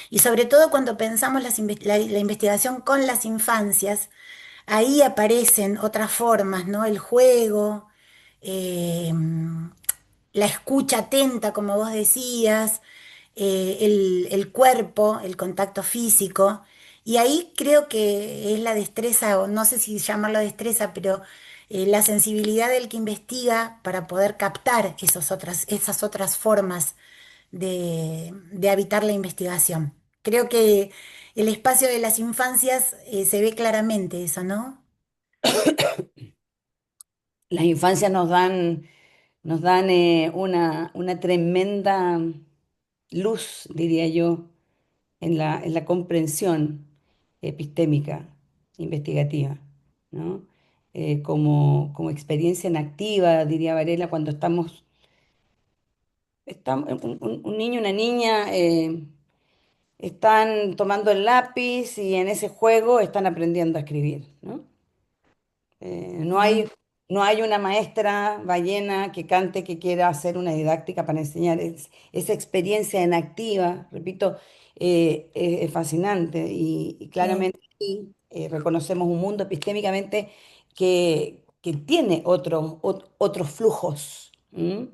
Y sobre todo cuando pensamos la investigación con las infancias, ahí aparecen otras formas, ¿no? El juego, eh, la escucha atenta, como vos decías, el cuerpo, el contacto físico. Y ahí creo que es la destreza, o no sé si llamarlo destreza, pero la sensibilidad del que investiga para poder captar esas otras formas de habitar la investigación. Creo que el espacio de las infancias se ve claramente eso, ¿no? Las infancias nos dan una tremenda luz, diría yo, en la comprensión epistémica, investigativa, ¿no? Como experiencia en activa, diría Varela, cuando un niño y una niña están tomando el lápiz y en ese juego están aprendiendo a escribir, ¿no? No Ujú, hay, no hay una maestra ballena que cante que quiera hacer una didáctica para enseñar. Esa experiencia en activa, repito, es fascinante y sí, claramente sí, reconocemos un mundo epistémicamente que tiene otros flujos. ¿Mm?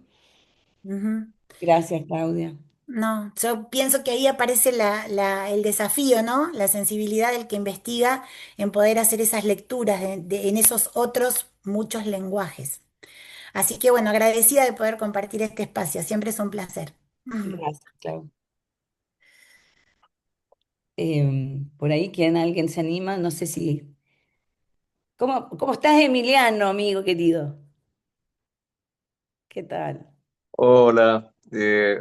ujú. Gracias, Claudia. No, yo pienso que ahí aparece el desafío, ¿no? La sensibilidad del que investiga en poder hacer esas lecturas en esos otros muchos lenguajes. Así que bueno, agradecida de poder compartir este espacio, siempre es un placer. Gracias, Claudia. Por ahí, ¿quién alguien se anima? No sé si... ¿Cómo estás, Emiliano, amigo querido? ¿Qué tal? Hola,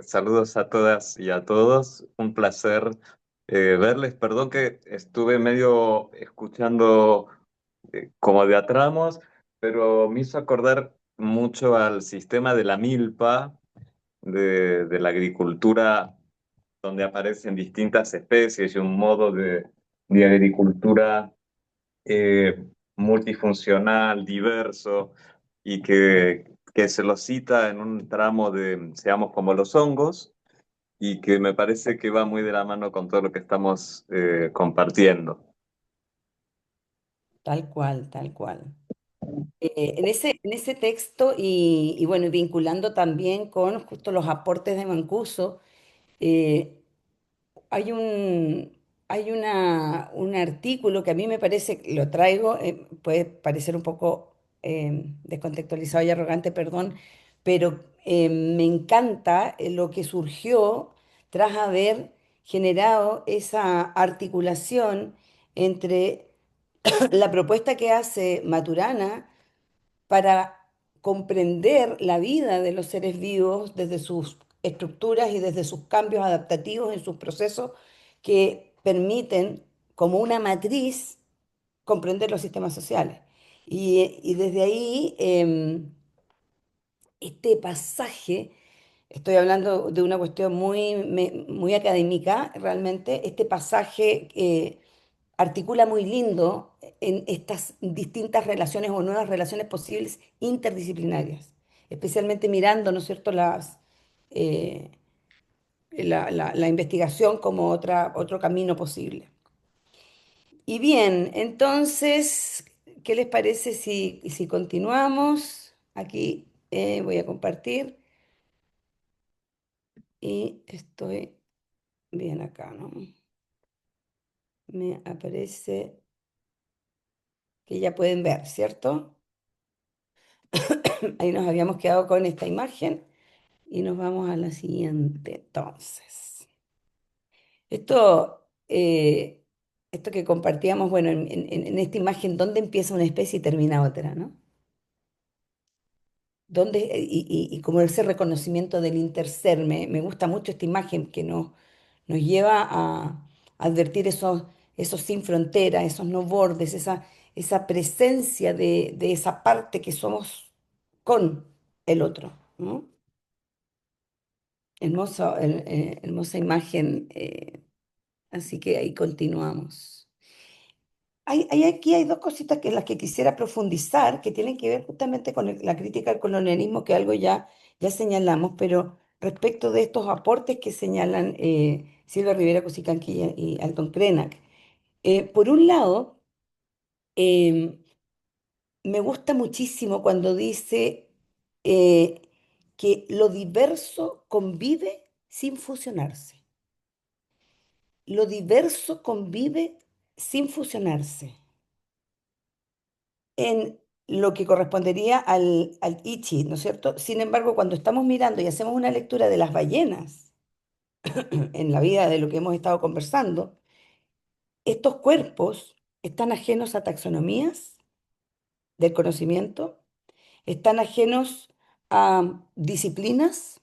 saludos a todas y a todos. Un placer verles. Perdón que estuve medio escuchando como de a tramos, pero me hizo acordar mucho al sistema de la milpa, de la agricultura, donde aparecen distintas especies y un modo de agricultura multifuncional, diverso, y que se lo cita en un tramo de Seamos como los hongos, y que me parece que va muy de la mano con todo lo que estamos compartiendo. Tal cual, tal cual. En ese texto y bueno, y vinculando también con justo los aportes de Mancuso, eh, hay un artículo que a mí me parece, lo traigo, puede parecer un poco descontextualizado y arrogante, perdón, pero me encanta lo que surgió tras haber generado esa articulación entre la propuesta que hace Maturana para comprender la vida de los seres vivos desde sus estructuras y desde sus cambios adaptativos en sus procesos que permiten, como una matriz, comprender los sistemas sociales. Y desde ahí, este pasaje, estoy hablando de una cuestión muy académica, realmente, este pasaje articula muy lindo en estas distintas relaciones o nuevas relaciones posibles interdisciplinarias, especialmente mirando, ¿no es cierto?, eh, la investigación como otro camino posible. Y bien, entonces, ¿qué les parece si continuamos? Aquí voy a compartir y estoy bien acá, ¿no? Me aparece que ya pueden ver, ¿cierto? Ahí nos habíamos quedado con esta imagen y nos vamos a la siguiente. Entonces, esto, esto que compartíamos, bueno, en esta imagen, ¿dónde empieza una especie y termina otra, ¿no? Y como ese reconocimiento del interser, me gusta mucho esta imagen que nos lleva advertir esos sin frontera, esos no bordes, esa presencia de esa parte que somos con el otro, ¿no? Hermosa imagen, así que ahí continuamos. Aquí hay dos cositas que las que quisiera profundizar, que tienen que ver justamente con la crítica al colonialismo, que algo ya señalamos, pero respecto de estos aportes que señalan Silvia Rivera Cusicanqui y Alton Krenak. Por un lado, em, me gusta muchísimo cuando dice eh, que lo diverso convive sin fusionarse. Lo diverso convive sin fusionarse. En lo que correspondería al Ichi, ¿no es cierto? Sin embargo, cuando estamos mirando y hacemos una lectura de las ballenas en la vida de lo que hemos estado conversando, estos cuerpos están ajenos a taxonomías del conocimiento, están ajenos a disciplinas,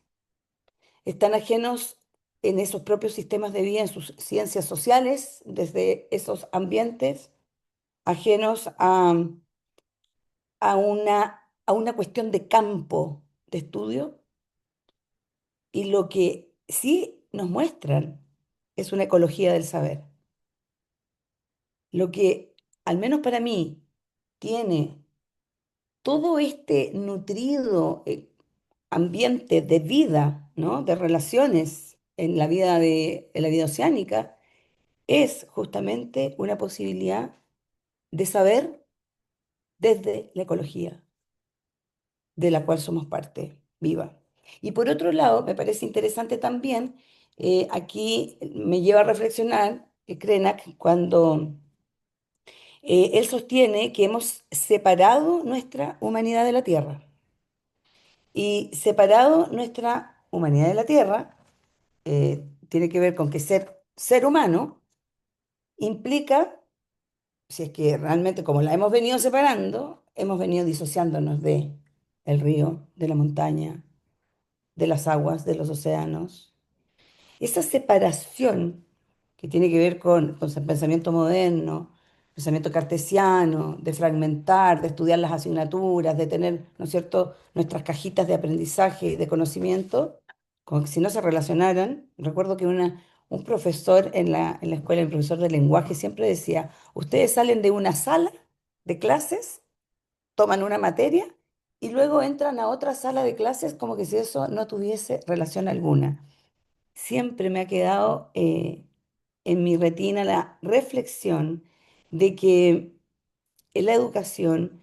están ajenos en esos propios sistemas de vida, en sus ciencias sociales, desde esos ambientes, ajenos a una cuestión de campo de estudio, y lo que sí nos muestran es una ecología del saber. Lo que, al menos para mí, tiene todo este nutrido ambiente de vida, ¿no? De relaciones en la vida oceánica, es justamente una posibilidad de saber desde la ecología, de la cual somos parte viva. Y por otro lado, me parece interesante también, aquí me lleva a reflexionar, Krenak, cuando él sostiene que hemos separado nuestra humanidad de la Tierra. Y separado nuestra humanidad de la Tierra, tiene que ver con que ser humano implica, si es que realmente como la hemos venido separando, hemos venido disociándonos de el río, de la montaña, de las aguas, de los océanos. Esa separación que tiene que ver con el pensamiento moderno, pensamiento cartesiano, de fragmentar, de estudiar las asignaturas, de tener, ¿no es cierto?, nuestras cajitas de aprendizaje, de conocimiento, como que si no se relacionaran. Recuerdo que un profesor en la escuela, el profesor de lenguaje, siempre decía, ustedes salen de una sala de clases, toman una materia y luego entran a otra sala de clases como que si eso no tuviese relación alguna. Siempre me ha quedado en mi retina la reflexión de que en la educación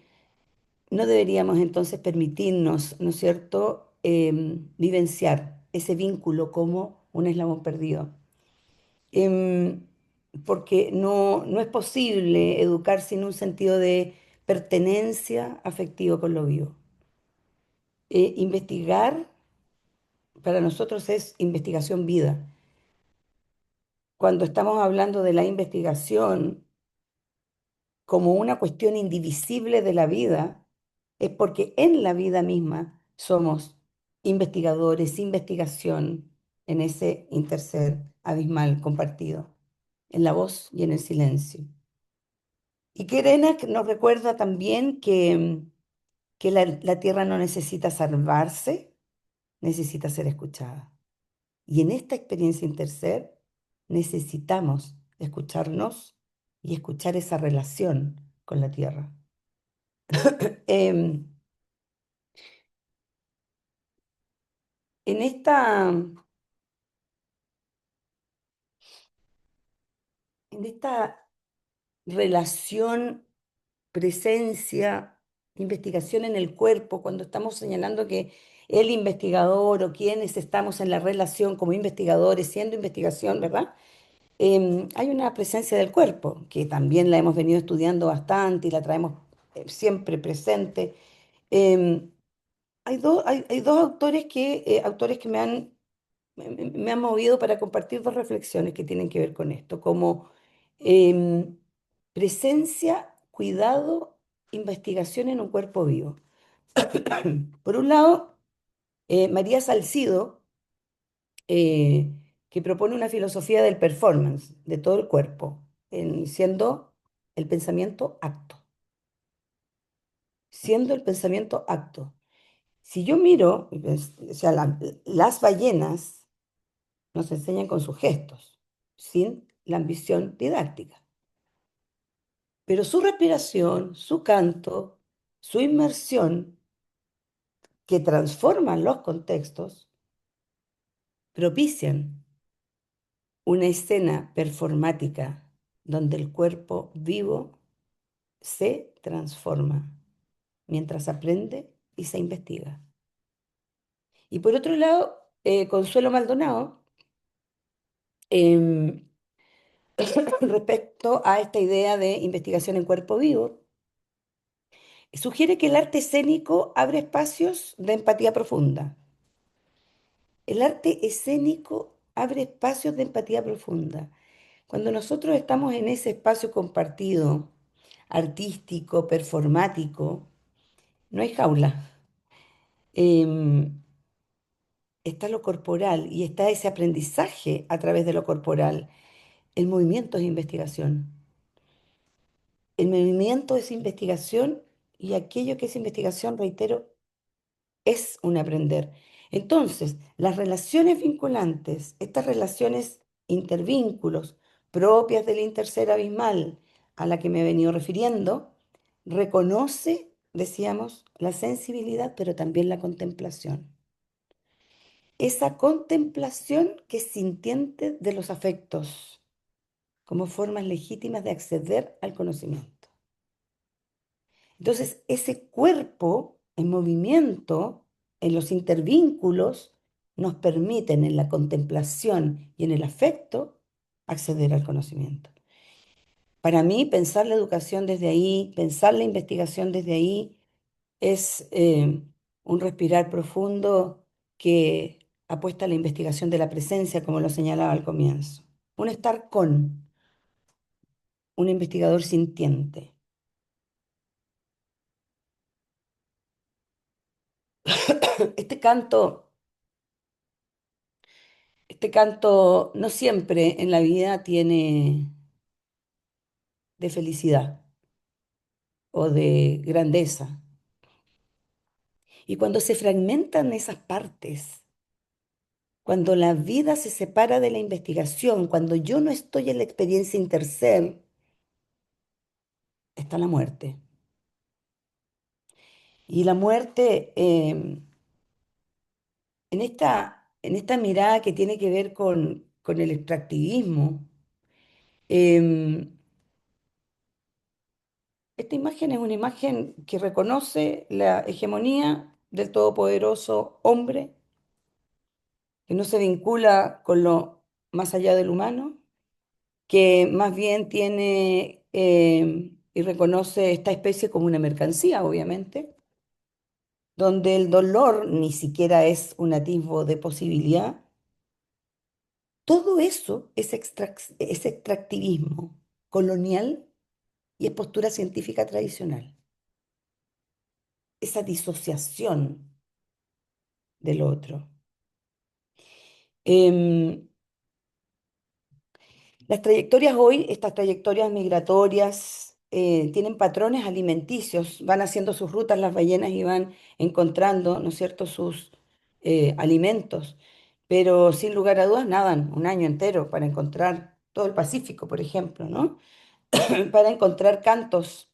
no deberíamos entonces permitirnos, ¿no es cierto?, vivenciar ese vínculo como un eslabón perdido. Em, Porque no es posible educar sin un sentido de pertenencia afectivo con lo vivo. Investigar para nosotros es investigación vida. Cuando estamos hablando de la investigación como una cuestión indivisible de la vida, es porque en la vida misma somos investigadores, investigación en ese interser abismal compartido, en la voz y en el silencio. Y Kerenak nos recuerda también que la tierra no necesita salvarse, necesita ser escuchada. Y en esta experiencia interser necesitamos escucharnos y escuchar esa relación con la tierra. Em, en esta relación, presencia, investigación en el cuerpo, cuando estamos señalando que el investigador o quienes estamos en la relación como investigadores, siendo investigación, ¿verdad? Hay una presencia del cuerpo, que también la hemos venido estudiando bastante y la traemos siempre presente. Em, hay dos autores que me han movido para compartir dos reflexiones que tienen que ver con esto, como em, presencia, cuidado, investigación en un cuerpo vivo. Por un lado, María Salcido, que que propone una filosofía del performance de todo el cuerpo, siendo el pensamiento acto, siendo el pensamiento acto. Si yo miro, o sea, las ballenas nos enseñan con sus gestos, sin la ambición didáctica. Pero su respiración, su canto, su inmersión, que transforman los contextos, propician una escena performática donde el cuerpo vivo se transforma mientras aprende y se investiga. Y por otro lado, Consuelo Maldonado, em, respecto a esta idea de investigación en cuerpo vivo, sugiere que el arte escénico abre espacios de empatía profunda. El arte escénico abre espacios de empatía profunda. Cuando nosotros estamos en ese espacio compartido, artístico, performático, no hay jaula. Em, Está lo corporal y está ese aprendizaje a través de lo corporal. El movimiento es investigación. El movimiento es investigación y aquello que es investigación, reitero, es un aprender. Entonces, las relaciones vinculantes, estas relaciones intervínculos propias del interser abismal a la que me he venido refiriendo, reconoce, decíamos, la sensibilidad, pero también la contemplación. Esa contemplación que es sintiente de los afectos como formas legítimas de acceder al conocimiento. Entonces, ese cuerpo en movimiento, en los intervínculos, nos permiten en la contemplación y en el afecto acceder al conocimiento. Para mí, pensar la educación desde ahí, pensar la investigación desde ahí, es un respirar profundo que apuesta a la investigación de la presencia, como lo señalaba al comienzo. Un estar con, un investigador sintiente. Este canto, este canto no siempre en la vida tiene de felicidad o de grandeza. Y cuando se fragmentan esas partes, cuando la vida se separa de la investigación, cuando yo no estoy en la experiencia interser, está la muerte. Y la muerte, en esta mirada que tiene que ver con el extractivismo, em, esta imagen es una imagen que reconoce la hegemonía del todopoderoso hombre, que no se vincula con lo más allá del humano, que más bien tiene y reconoce esta especie como una mercancía, obviamente, donde el dolor ni siquiera es un atisbo de posibilidad. Todo eso es extractivismo colonial y es postura científica tradicional. Esa disociación del otro. Em, las trayectorias hoy, estas trayectorias migratorias, tienen patrones alimenticios, van haciendo sus rutas las ballenas y van encontrando, ¿no es cierto?, sus alimentos, pero sin lugar a dudas nadan un año entero para encontrar todo el Pacífico, por ejemplo, ¿no? Para encontrar cantos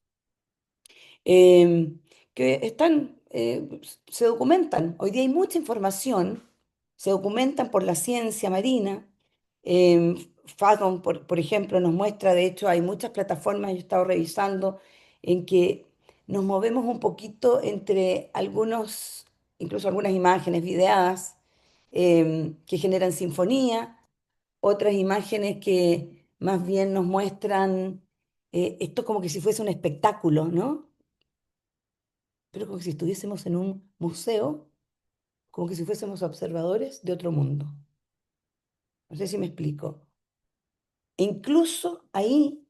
que están, se documentan. Hoy día hay mucha información, se documentan por la ciencia marina. Em, Fathom, por ejemplo, nos muestra, de hecho, hay muchas plataformas, yo he estado revisando, en que nos movemos un poquito entre algunos, incluso algunas imágenes videadas, que generan sinfonía, otras imágenes que más bien nos muestran esto como que si fuese un espectáculo, ¿no? Pero como si estuviésemos en un museo, como que si fuésemos observadores de otro mundo. No sé si me explico. E incluso ahí,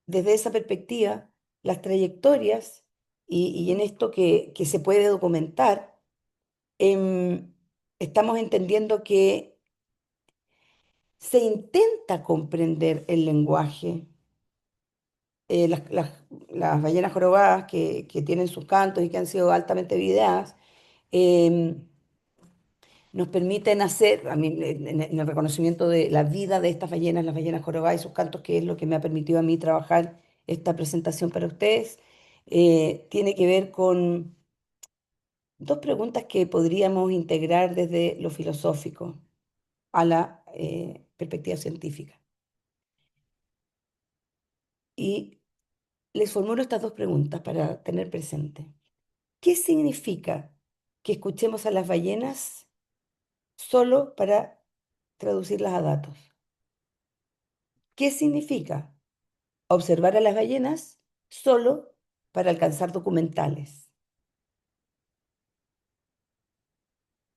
desde esa perspectiva, las trayectorias y en esto que se puede documentar, estamos entendiendo que se intenta comprender el lenguaje. Las ballenas jorobadas que tienen sus cantos y que han sido altamente videadas, em, nos permiten hacer, a mí, en el reconocimiento de la vida de estas ballenas, las ballenas jorobadas y sus cantos, que es lo que me ha permitido a mí trabajar esta presentación para ustedes, tiene que ver con dos preguntas que podríamos integrar desde lo filosófico a la perspectiva científica. Y les formulo estas dos preguntas para tener presente. ¿Qué significa que escuchemos a las ballenas solo para traducirlas a datos? ¿Qué significa observar a las ballenas solo para alcanzar documentales?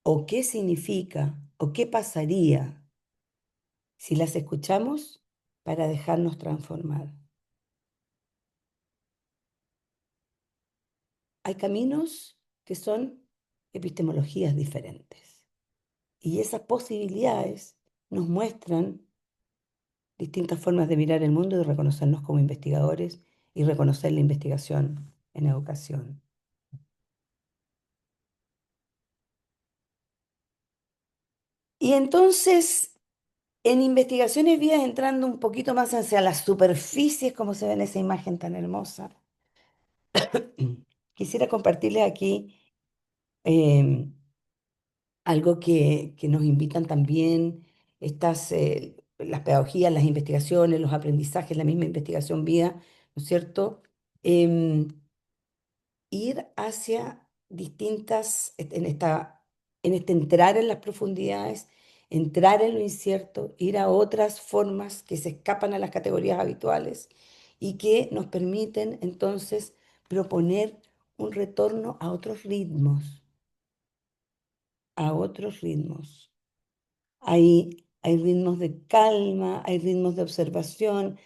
¿O qué significa o qué pasaría si las escuchamos para dejarnos transformar? Hay caminos que son epistemologías diferentes y esas posibilidades nos muestran distintas formas de mirar el mundo y de reconocernos como investigadores y reconocer la investigación en educación. Y entonces, en investigaciones vías, entrando un poquito más hacia las superficies, como se ve en esa imagen tan hermosa, quisiera compartirles aquí eh, algo que nos invitan también las pedagogías, las investigaciones, los aprendizajes, la misma investigación vía, ¿no es cierto? Em, Ir hacia distintas, en este entrar en las profundidades, entrar en lo incierto, ir a otras formas que se escapan a las categorías habituales y que nos permiten entonces proponer un retorno a otros ritmos, a otros ritmos. Hay ritmos de calma, hay ritmos de observación.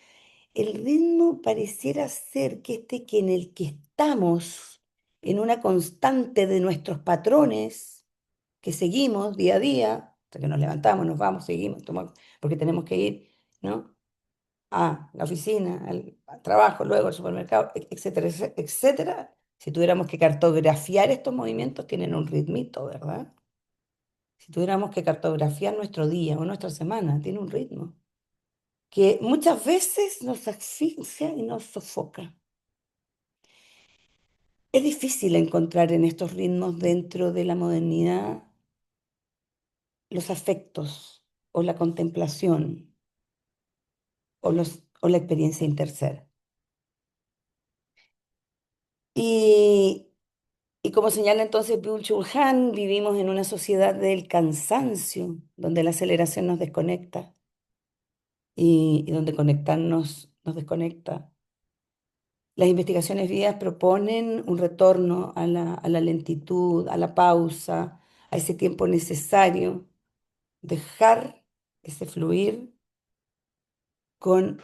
El ritmo pareciera ser que en el que estamos, en una constante de nuestros patrones que seguimos día a día, hasta que nos levantamos, nos vamos, seguimos, porque tenemos que ir, ¿no? A la oficina, al trabajo, luego al supermercado, etcétera, etcétera. Si tuviéramos que cartografiar estos movimientos, tienen un ritmito, ¿verdad? Si tuviéramos que cartografiar nuestro día o nuestra semana, tiene un ritmo que muchas veces nos asfixia y nos sofoca. Es difícil encontrar en estos ritmos dentro de la modernidad los afectos o la contemplación o la experiencia interser. Y, y como señala entonces Byung-Chul Han, vivimos en una sociedad del cansancio, donde la aceleración nos desconecta y donde conectarnos nos desconecta. Las investigaciones vías proponen un retorno a la lentitud, a la pausa, a ese tiempo necesario, dejar ese fluir con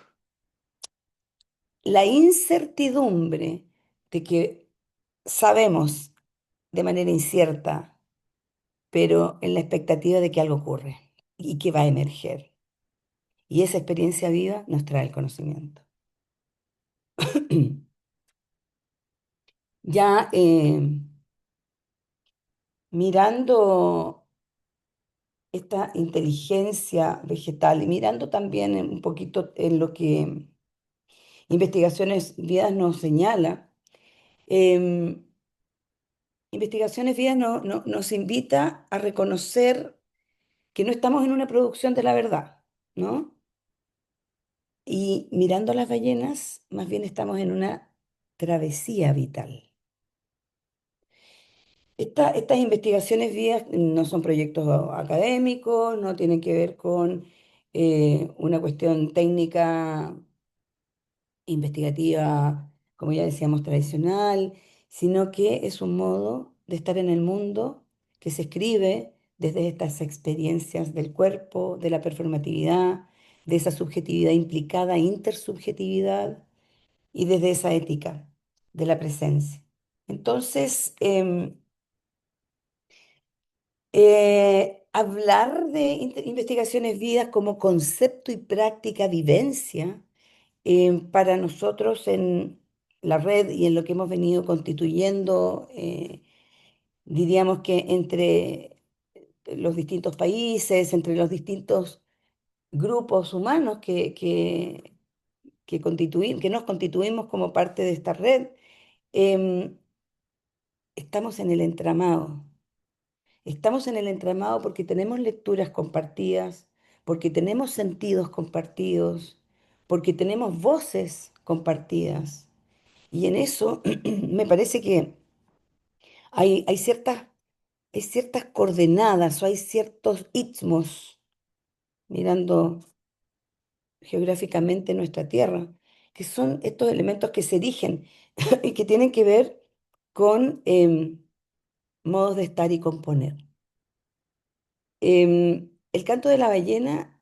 la incertidumbre de que sabemos de manera incierta, pero en la expectativa de que algo ocurre y que va a emerger. Y esa experiencia viva nos trae el conocimiento. Ya mirando esta inteligencia vegetal y mirando también un poquito en lo que Investigaciones Vías nos señala, em, Investigaciones Vías nos invita a reconocer que no estamos en una producción de la verdad, ¿no? Y mirando a las ballenas, más bien estamos en una travesía vital. Estas investigaciones vías no son proyectos académicos, no tienen que ver con una cuestión técnica investigativa, como ya decíamos, tradicional, sino que es un modo de estar en el mundo que se escribe desde estas experiencias del cuerpo, de la performatividad, de esa subjetividad implicada, intersubjetividad, y desde esa ética de la presencia. Entonces, hablar de investigaciones vidas como concepto y práctica vivencia, para nosotros en la red y en lo que hemos venido constituyendo, diríamos que entre los distintos países, entre los distintos grupos humanos que nos constituimos como parte de esta red, em, estamos en el entramado. Estamos en el entramado porque tenemos lecturas compartidas, porque tenemos sentidos compartidos, porque tenemos voces compartidas. Y en eso me parece que hay hay ciertas coordenadas o hay ciertos istmos mirando geográficamente nuestra Tierra, que son estos elementos que se erigen y que tienen que ver con modos de estar y componer. El canto de la ballena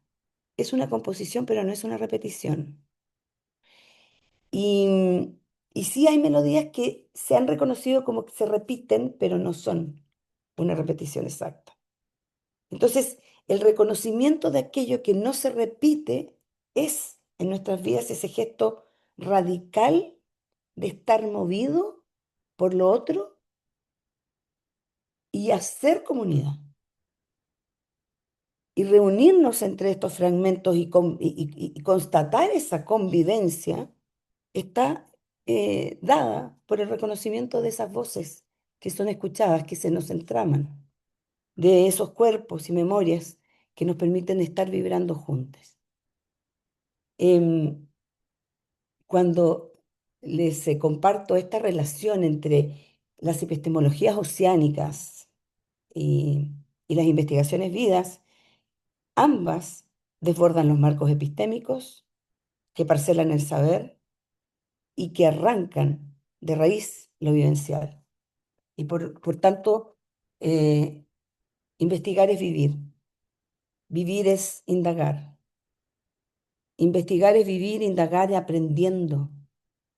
es una composición, pero no es una repetición. Y, y sí hay melodías que se han reconocido como que se repiten, pero no son una repetición exacta. Entonces, el reconocimiento de aquello que no se repite es en nuestras vidas ese gesto radical de estar movido por lo otro y hacer comunidad. Y reunirnos entre estos fragmentos y constatar esa convivencia está dada por el reconocimiento de esas voces que son escuchadas, que se nos entraman, de esos cuerpos y memorias que nos permiten estar vibrando juntos. Em, Cuando les comparto esta relación entre las epistemologías oceánicas y, y las investigaciones vidas, ambas desbordan los marcos epistémicos que parcelan el saber y que arrancan de raíz lo vivencial. Y por tanto, eh, investigar es vivir, vivir es indagar, investigar es vivir, indagar y aprendiendo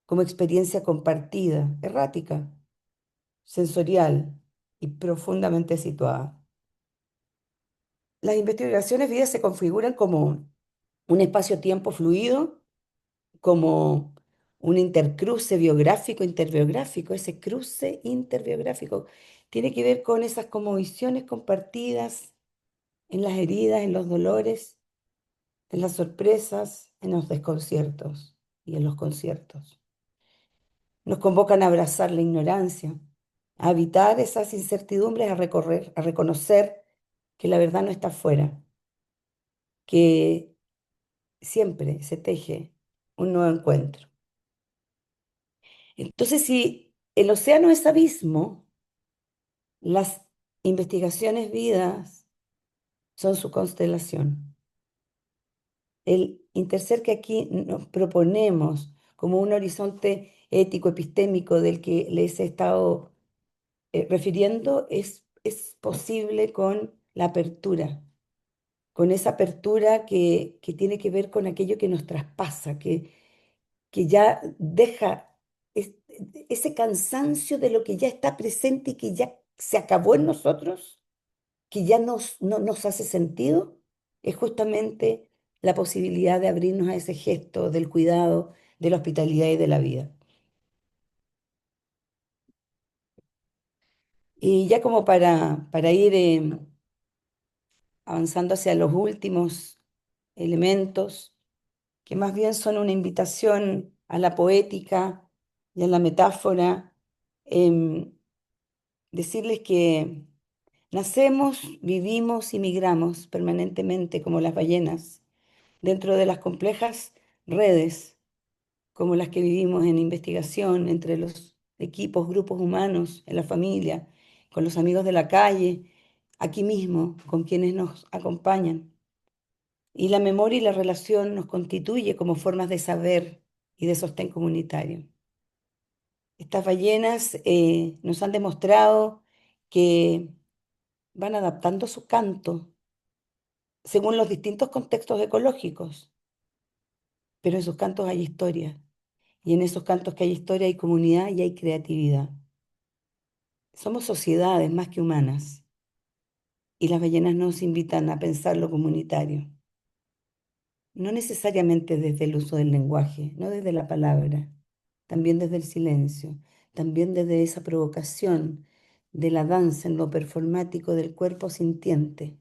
como experiencia compartida, errática, sensorial y profundamente situada. Las investigaciones vidas se configuran como un espacio-tiempo fluido, como un intercruce biográfico, interbiográfico. Ese cruce interbiográfico tiene que ver con esas como visiones compartidas en las heridas, en los dolores, en las sorpresas, en los desconciertos y en los conciertos. Nos convocan a abrazar la ignorancia, a evitar esas incertidumbres, a reconocer que la verdad no está afuera, que siempre se teje un nuevo encuentro. Entonces, si el océano es abismo, las investigaciones vidas son su constelación. El interser que aquí nos proponemos como un horizonte ético, epistémico del que les he estado refiriendo es posible con la apertura, con esa apertura que tiene que ver con aquello que nos traspasa, que ya deja ese cansancio de lo que ya está presente y que ya se acabó en nosotros, que ya no nos hace sentido, es justamente la posibilidad de abrirnos a ese gesto del cuidado, de la hospitalidad y de la vida. Y ya como para ir avanzando hacia los últimos elementos, que más bien son una invitación a la poética y a la metáfora, em, decirles que nacemos, vivimos y migramos permanentemente como las ballenas dentro de las complejas redes como las que vivimos en investigación entre los equipos, grupos humanos, en la familia, con los amigos de la calle, aquí mismo, con quienes nos acompañan. Y la memoria y la relación nos constituye como formas de saber y de sostén comunitario. Estas ballenas nos han demostrado que van adaptando su canto según los distintos contextos ecológicos, pero en sus cantos hay historia, y en esos cantos que hay historia hay comunidad y hay creatividad. Somos sociedades más que humanas, y las ballenas nos invitan a pensar lo comunitario, no necesariamente desde el uso del lenguaje, no desde la palabra, también desde el silencio, también desde esa provocación de la danza en lo performático del cuerpo sintiente.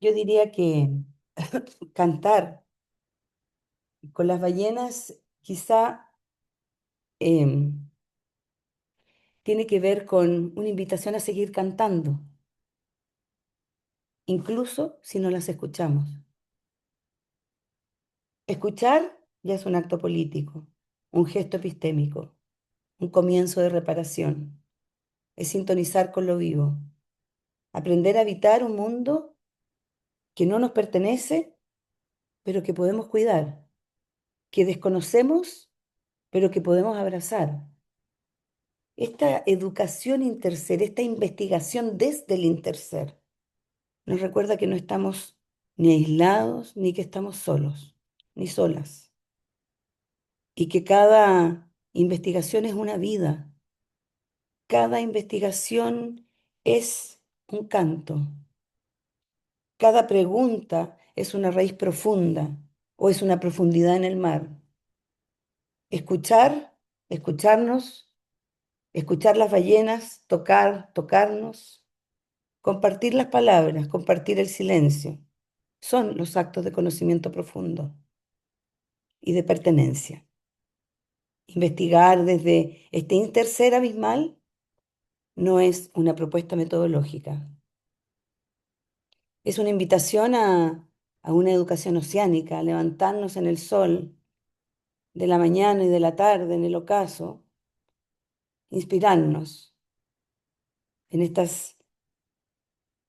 Yo diría que cantar con las ballenas quizá em, tiene que ver con una invitación a seguir cantando, incluso si no las escuchamos. Escuchar ya es un acto político, un gesto epistémico, un comienzo de reparación, es sintonizar con lo vivo, aprender a habitar un mundo que no nos pertenece, pero que podemos cuidar, que desconocemos, pero que podemos abrazar. Esta educación interser, esta investigación desde el interser, nos recuerda que no estamos ni aislados, ni que estamos solos, ni solas, y que cada investigación es una vida, cada investigación es un canto, cada pregunta es una raíz profunda o es una profundidad en el mar. Escuchar, escucharnos, escuchar las ballenas, tocar, tocarnos, compartir las palabras, compartir el silencio, son los actos de conocimiento profundo y de pertenencia. Investigar desde este interser abismal no es una propuesta metodológica, es una invitación a una educación oceánica, a levantarnos en el sol de la mañana y de la tarde, en el ocaso, inspirarnos en estas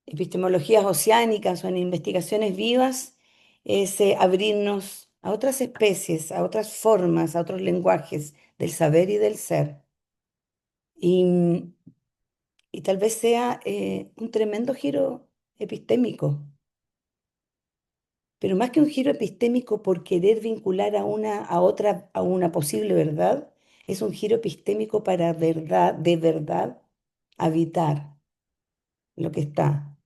epistemologías oceánicas o en investigaciones vivas, es abrirnos a otras especies, a otras formas, a otros lenguajes del saber y del ser. Y, y tal vez sea un tremendo giro epistémico, pero más que un giro epistémico por querer vincular a otra, a una posible verdad, es un giro epistémico para verdad, de verdad, habitar lo que está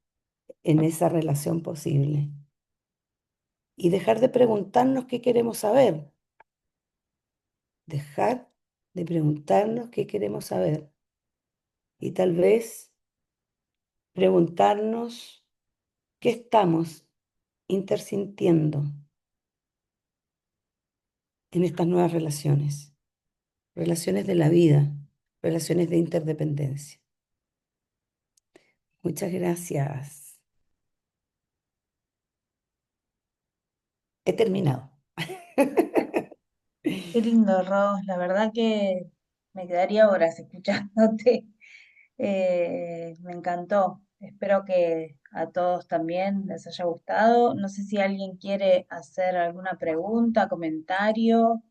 en esa relación posible y dejar de preguntarnos qué queremos saber, dejar de preguntarnos qué queremos saber y tal vez preguntarnos qué estamos intersintiendo en estas nuevas relaciones, relaciones de la vida, relaciones de interdependencia. Muchas gracias. He terminado. Qué lindo, Ros. La verdad que me quedaría horas escuchándote. Me encantó. Espero que a todos también les haya gustado. No sé si alguien quiere hacer alguna pregunta, comentario.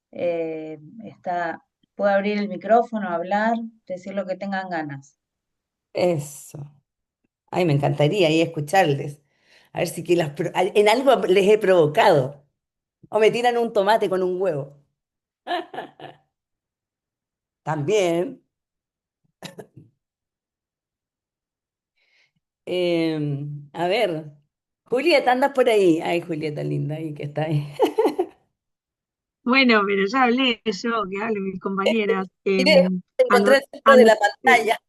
Está, puede abrir el micrófono, hablar, decir lo que tengan ganas. Eso. Ay, me encantaría y escucharles. A ver si que en algo les he provocado. O me tiran un tomate con un huevo. También. A ver, Julieta, andas por ahí. Ay, Julieta linda, ahí que está ahí. Bueno, pero ya hablé yo, que hablen mis compañeras. Miré, te encontré Ano- el centro de ano- la pantalla.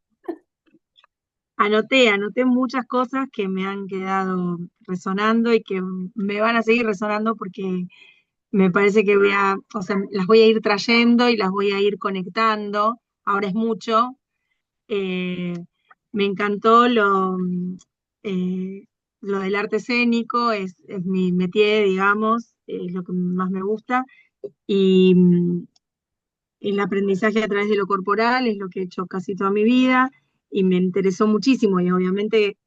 anoté muchas cosas que me han quedado resonando y que me van a seguir resonando porque me parece que o sea, las voy a ir trayendo y las voy a ir conectando. Ahora es mucho. Eh, Me encantó eh, lo del arte escénico, es mi métier, digamos, es lo que más me gusta. Y el aprendizaje a través de lo corporal es lo que he hecho casi toda mi vida y me interesó muchísimo y obviamente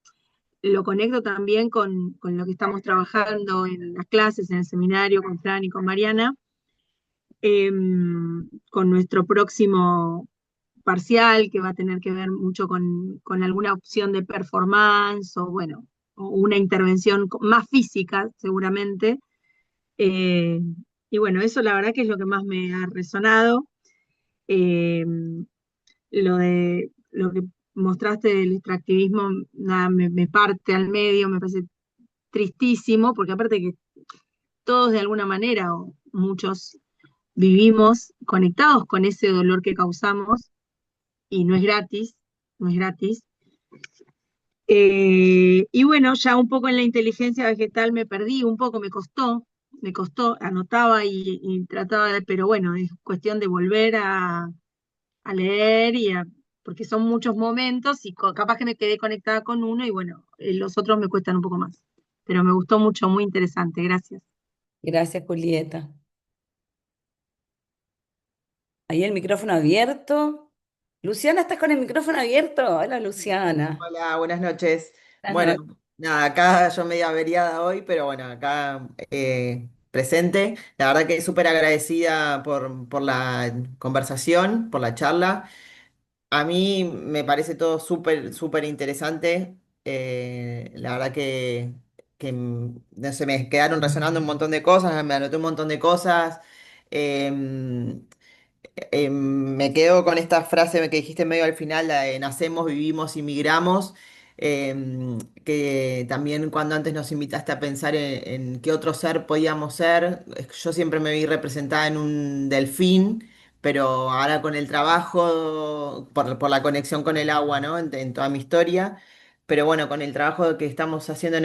lo conecto también con lo que estamos trabajando en las clases, en el seminario con Fran y con Mariana, con nuestro próximo parcial que va a tener que ver mucho con alguna opción de performance o bueno, o una intervención más física seguramente. Eh, y bueno, eso la verdad que es lo que más me ha resonado. Eh, lo que mostraste del extractivismo, nada, me parte al medio, me parece tristísimo, porque aparte que todos de alguna manera, o muchos, vivimos conectados con ese dolor que causamos, y no es gratis, no es gratis. Y bueno, ya un poco en la inteligencia vegetal me perdí, un poco me costó, anotaba y trataba de, pero bueno, es cuestión de volver a leer porque son muchos momentos y capaz que me quedé conectada con uno y bueno, los otros me cuestan un poco más. Pero me gustó mucho, muy interesante, gracias. Gracias, Julieta. Ahí el micrófono abierto. Luciana, ¿estás con el micrófono abierto? Hola, Luciana. Hola, buenas noches. Buenas Bueno, noches. nada, acá yo medio averiada hoy, pero bueno, acá presente. La verdad que súper agradecida por la conversación, por la charla. A mí me parece todo súper interesante. La verdad no sé, me quedaron resonando un montón de cosas, me anoté un montón de cosas. Em, Me quedo con esta frase que dijiste medio al final, la de nacemos, vivimos y migramos, que también cuando antes nos invitaste a pensar en qué otro ser podíamos ser, yo siempre me vi representada en un delfín, pero ahora con el trabajo, por la conexión con el agua, ¿no? En toda mi historia, pero bueno, con el trabajo que estamos haciendo en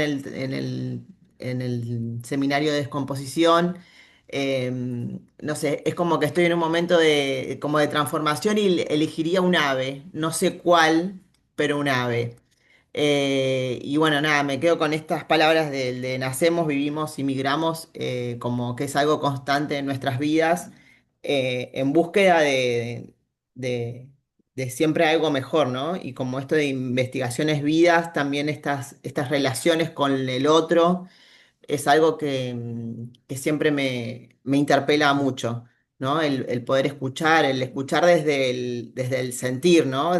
el seminario de descomposición. No sé, es como que estoy en un momento como de transformación y elegiría un ave, no sé cuál, pero un ave. Y bueno, nada, me quedo con estas palabras de nacemos, vivimos y migramos, como que es algo constante en nuestras vidas, en búsqueda de, de siempre algo mejor, ¿no? Y como esto de investigaciones vidas, también estas relaciones con el otro es algo que siempre me interpela mucho, ¿no? El poder escuchar, el escuchar desde el sentir, ¿no?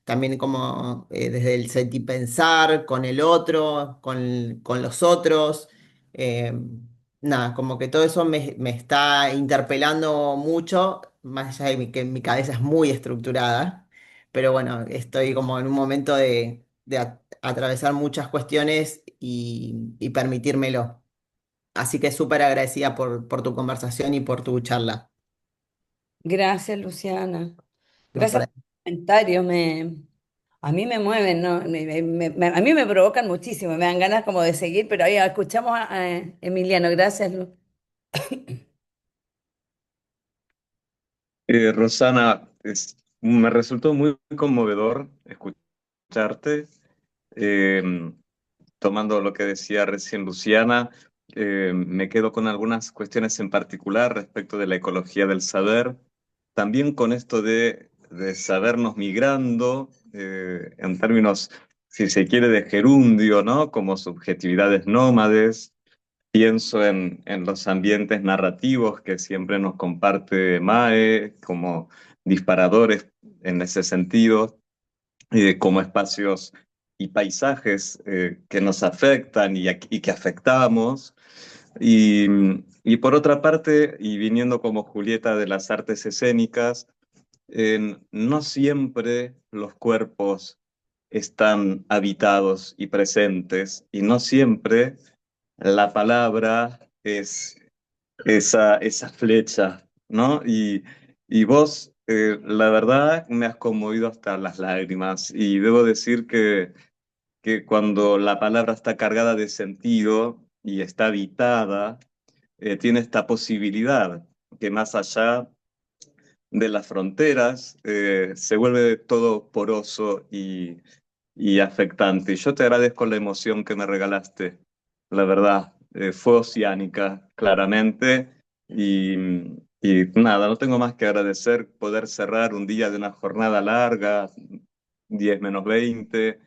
También como desde el sentir pensar con el otro, con los otros. eh, Nada, como que todo eso me está interpelando mucho, más allá que mi cabeza es muy estructurada, pero bueno, estoy como en un momento de atravesar muchas cuestiones y permitírmelo. Así que súper agradecida por tu conversación y por tu charla. Gracias, Luciana. No, Gracias por los comentarios. A mí me mueven, ¿no? A mí me provocan muchísimo. Me dan ganas como de seguir, pero ahí escuchamos a Emiliano. Gracias, Lu. Rosana, me resultó muy conmovedor escucharte. Eh, Tomando lo que decía recién Luciana, me quedo con algunas cuestiones en particular respecto de la ecología del saber, también con esto de sabernos migrando, en términos, si se quiere, de gerundio, ¿no? Como subjetividades nómades. Pienso en los ambientes narrativos que siempre nos comparte Mae como disparadores en ese sentido, como espacios y paisajes que nos afectan y que afectamos. Y, y por otra parte, y viniendo como Julieta de las artes escénicas, no siempre los cuerpos están habitados y presentes, y no siempre la palabra es esa flecha, ¿no? Y vos, la verdad, me has conmovido hasta las lágrimas, y debo decir que cuando la palabra está cargada de sentido y está habitada, tiene esta posibilidad que más allá de las fronteras se vuelve todo poroso y afectante. Y yo te agradezco la emoción que me regalaste, la verdad, fue oceánica, claramente, y, y nada, no tengo más que agradecer poder cerrar un día de una jornada larga, 10 menos 20,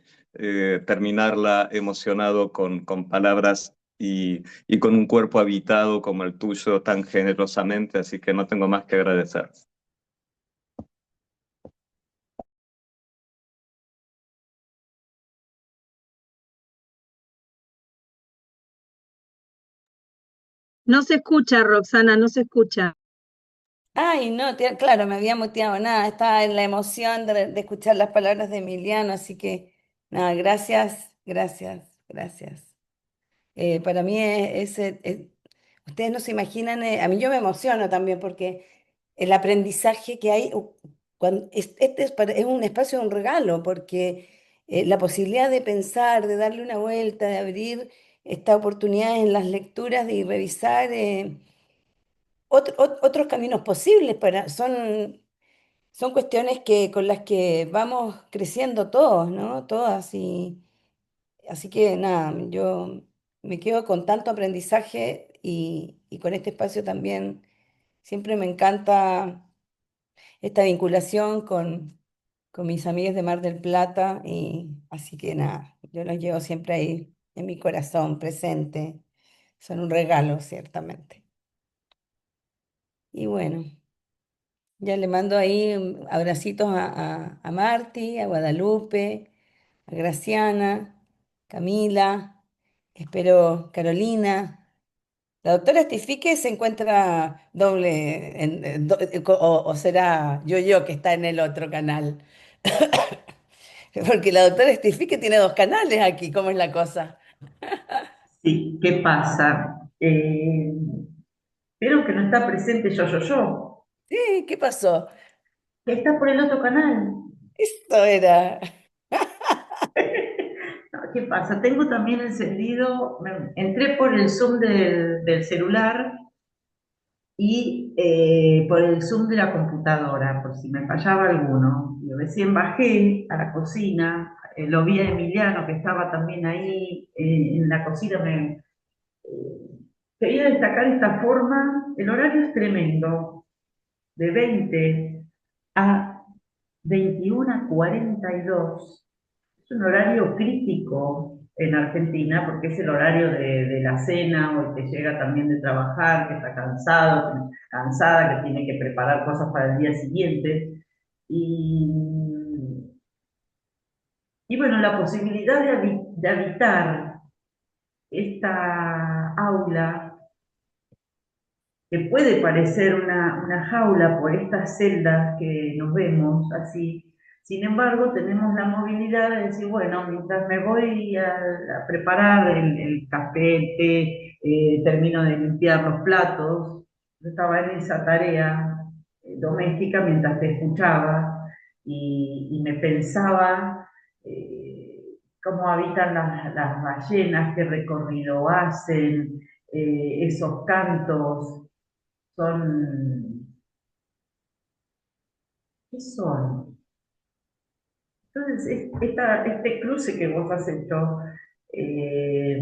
terminarla emocionado con palabras y con un cuerpo habitado como el tuyo tan generosamente, así que no tengo más que agradecer. No se escucha, Roxana, no se escucha. Ay, no, claro, me había muteado, nada, estaba en la emoción de escuchar las palabras de Emiliano, así que nada, gracias, gracias, gracias. Para mí ustedes no se imaginan, a mí yo me emociono también porque el aprendizaje que hay, este es un espacio, un regalo, porque la posibilidad de pensar, de darle una vuelta, de abrir esta oportunidad en las lecturas y revisar otros caminos posibles son cuestiones con las que vamos creciendo todos, ¿no? Todas. Así que nada, yo me quedo con tanto aprendizaje y con este espacio también. Siempre me encanta esta vinculación con mis amigas de Mar del Plata y así que nada, yo los llevo siempre ahí en mi corazón presente. Son un regalo, ciertamente. Y bueno. Ya le mando ahí abracitos a Marti, a Guadalupe, a Graciana, Camila, espero Carolina. La doctora Estifique se encuentra doble, o será yo que está en el otro canal. Porque la doctora Estifique tiene dos canales aquí, ¿cómo es la cosa? Sí, ¿qué pasa? Vieron que no está presente yo, Sí, ¿qué pasó? que está por el otro canal. Esto era. No, ¿qué pasa? Tengo también encendido, entré por el Zoom del celular y por el Zoom de la computadora, por si me fallaba alguno. Y recién bajé a la cocina, lo vi a Emiliano que estaba también ahí en la cocina. Quería destacar esta forma, el horario es tremendo, de 20 a 21:42. Es un horario crítico en Argentina porque es el horario de la cena o el que llega también de trabajar, que está cansado, cansada, que tiene que preparar cosas para el día siguiente. Y, y bueno, la posibilidad de habitar esta aula, que puede parecer una jaula por estas celdas que nos vemos así. Sin embargo, tenemos la movilidad de decir, bueno, mientras me voy a preparar el café, el té, termino de limpiar los platos, yo estaba en esa tarea doméstica mientras te escuchaba y me pensaba cómo habitan las ballenas, qué recorrido hacen, esos cantos son, ¿qué son? Entonces, este cruce que vos has hecho eh,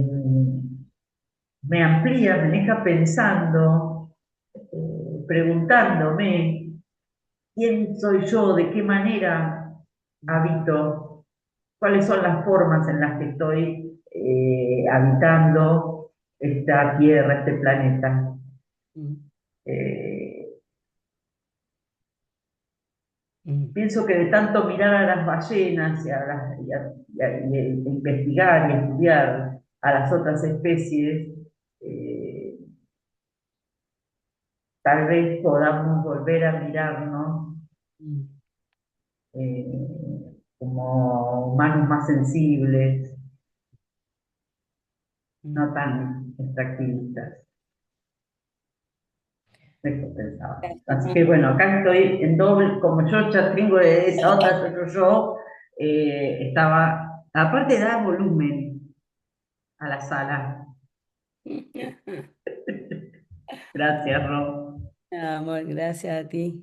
me amplía, me deja pensando, preguntándome quién soy yo, de qué manera habito, cuáles son las formas en las que estoy habitando esta tierra, este planeta. Mm, Eh, mm, Pienso que de tanto mirar a las ballenas y investigar y estudiar a las otras especies, eh, tal vez podamos volver a mirarnos mm, como humanos más sensibles, no mm. tan extractivistas. Eso pensaba. Gracias, Así que bueno, acá estoy en doble, como yo ya tengo esa otra, estaba, aparte da volumen a la sala. Gracias, Ro. Amor, gracias a ti.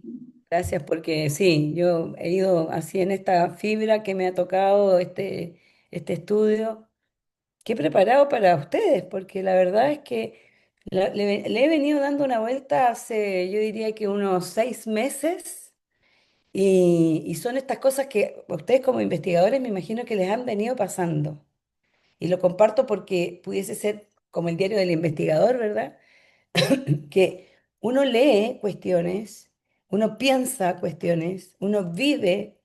Gracias porque sí, yo he ido así en esta fibra que me ha tocado este estudio, que he preparado para ustedes, porque la verdad es que le he venido dando una vuelta hace, yo diría que unos 6 meses, y son estas cosas que a ustedes como investigadores me imagino que les han venido pasando. Y lo comparto porque pudiese ser como el diario del investigador, ¿verdad? Que uno lee cuestiones, uno piensa cuestiones, uno vive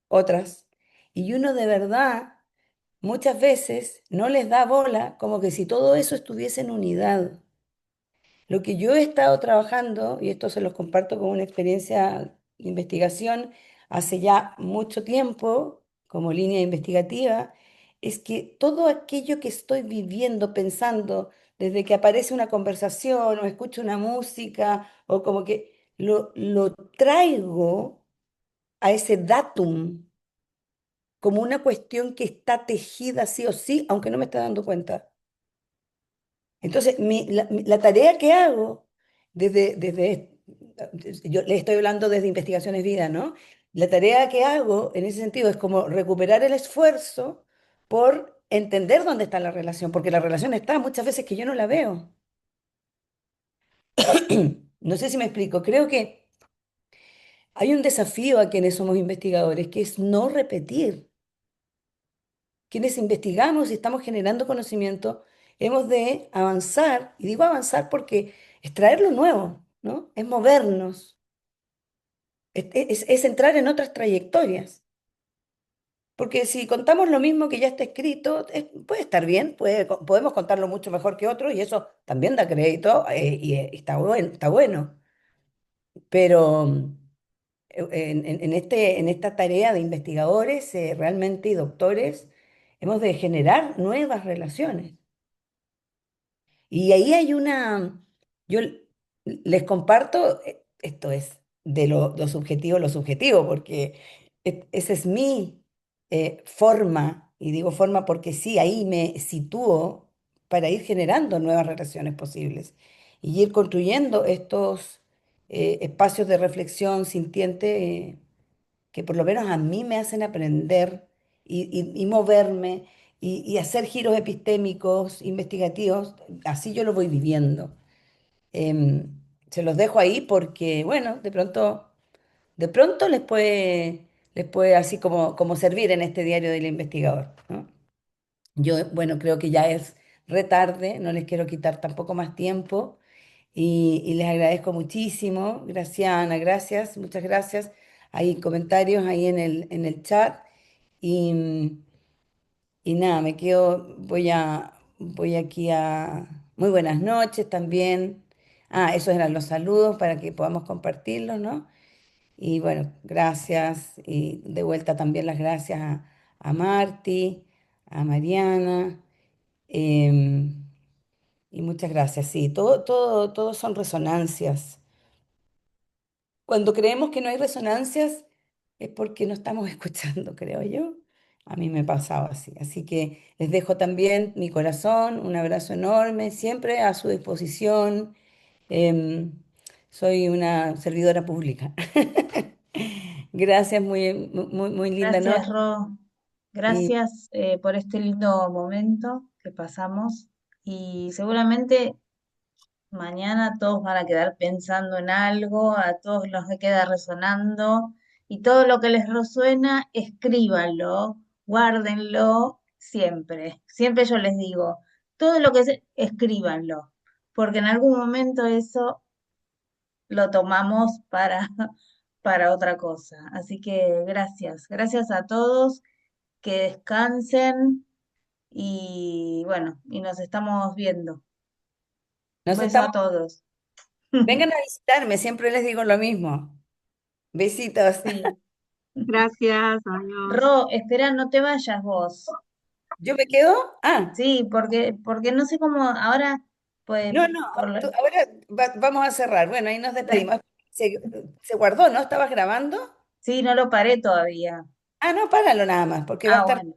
otras, y uno de verdad muchas veces no les da bola como que si todo eso estuviese en unidad. Lo que yo he estado trabajando, y esto se los comparto con una experiencia de investigación hace ya mucho tiempo como línea investigativa, es que todo aquello que estoy viviendo, pensando, desde que aparece una conversación o escucho una música, o como que lo traigo a ese datum como una cuestión que está tejida sí o sí, aunque no me esté dando cuenta. Entonces, la tarea que hago yo le estoy hablando desde Investigaciones Vida, ¿no? La tarea que hago en ese sentido es como recuperar el esfuerzo por entender dónde está la relación, porque la relación está muchas veces que yo no la veo. No sé si me explico. Creo que hay un desafío a quienes somos investigadores, que es no repetir. Quienes investigamos y estamos generando conocimiento, hemos de avanzar, y digo avanzar porque es traer lo nuevo, ¿no? Es movernos, es entrar en otras trayectorias. Porque si contamos lo mismo que ya está escrito, puede estar bien, podemos contarlo mucho mejor que otros y eso también da crédito está bueno. Pero en esta tarea de investigadores realmente y doctores, hemos de generar nuevas relaciones. Y ahí hay yo les comparto, esto es de lo subjetivo, lo subjetivo, porque esa es mi forma, y digo forma porque sí, ahí me sitúo para ir generando nuevas relaciones posibles y ir construyendo estos espacios de reflexión sintiente que por lo menos a mí me hacen aprender y moverme y hacer giros epistémicos, investigativos, así yo lo voy viviendo. Em, Se los dejo ahí porque, bueno, de pronto les puede así como servir en este diario del investigador, ¿no? Yo, bueno, creo que ya es retarde, no les quiero quitar tampoco más tiempo y les agradezco muchísimo. Graciana, gracias, muchas gracias. Hay comentarios ahí en el chat y, y nada, me quedo, voy aquí a... Muy buenas noches también. Ah, esos eran los saludos para que podamos compartirlos, ¿no? Y bueno, gracias. Y de vuelta también las gracias a Marti, a Mariana. em, y muchas gracias. Sí, todo son resonancias. Cuando creemos que no hay resonancias es porque no estamos escuchando, creo yo. A mí me pasaba así. Así que les dejo también mi corazón, un abrazo enorme, siempre a su disposición. Em, Soy una servidora pública. Gracias, muy linda Gracias, noche. Ro. Y Gracias por este lindo momento que pasamos y seguramente mañana todos van a quedar pensando en algo, a todos los que queda resonando y todo lo que les resuena, escríbanlo, guárdenlo siempre. Siempre yo les digo, todo lo que escríbanlo, porque en algún momento eso lo tomamos para otra cosa. Así que gracias, gracias a todos, que descansen y bueno, y nos estamos viendo. Un nos beso a estamos, todos. vengan a visitarme, siempre les digo lo mismo. Besitos. Sí. Gracias, adiós. Ro, espera, no te vayas vos. ¿Yo me quedo? Ah. Sí, porque no sé cómo ahora, pues, No, no, ahora vamos a cerrar. Bueno, ahí nos despedimos. Se, se guardó, ¿no? ¿Estabas grabando? sí, no lo paré todavía. Ah, no, páralo nada más, porque va a Ah, estar bueno.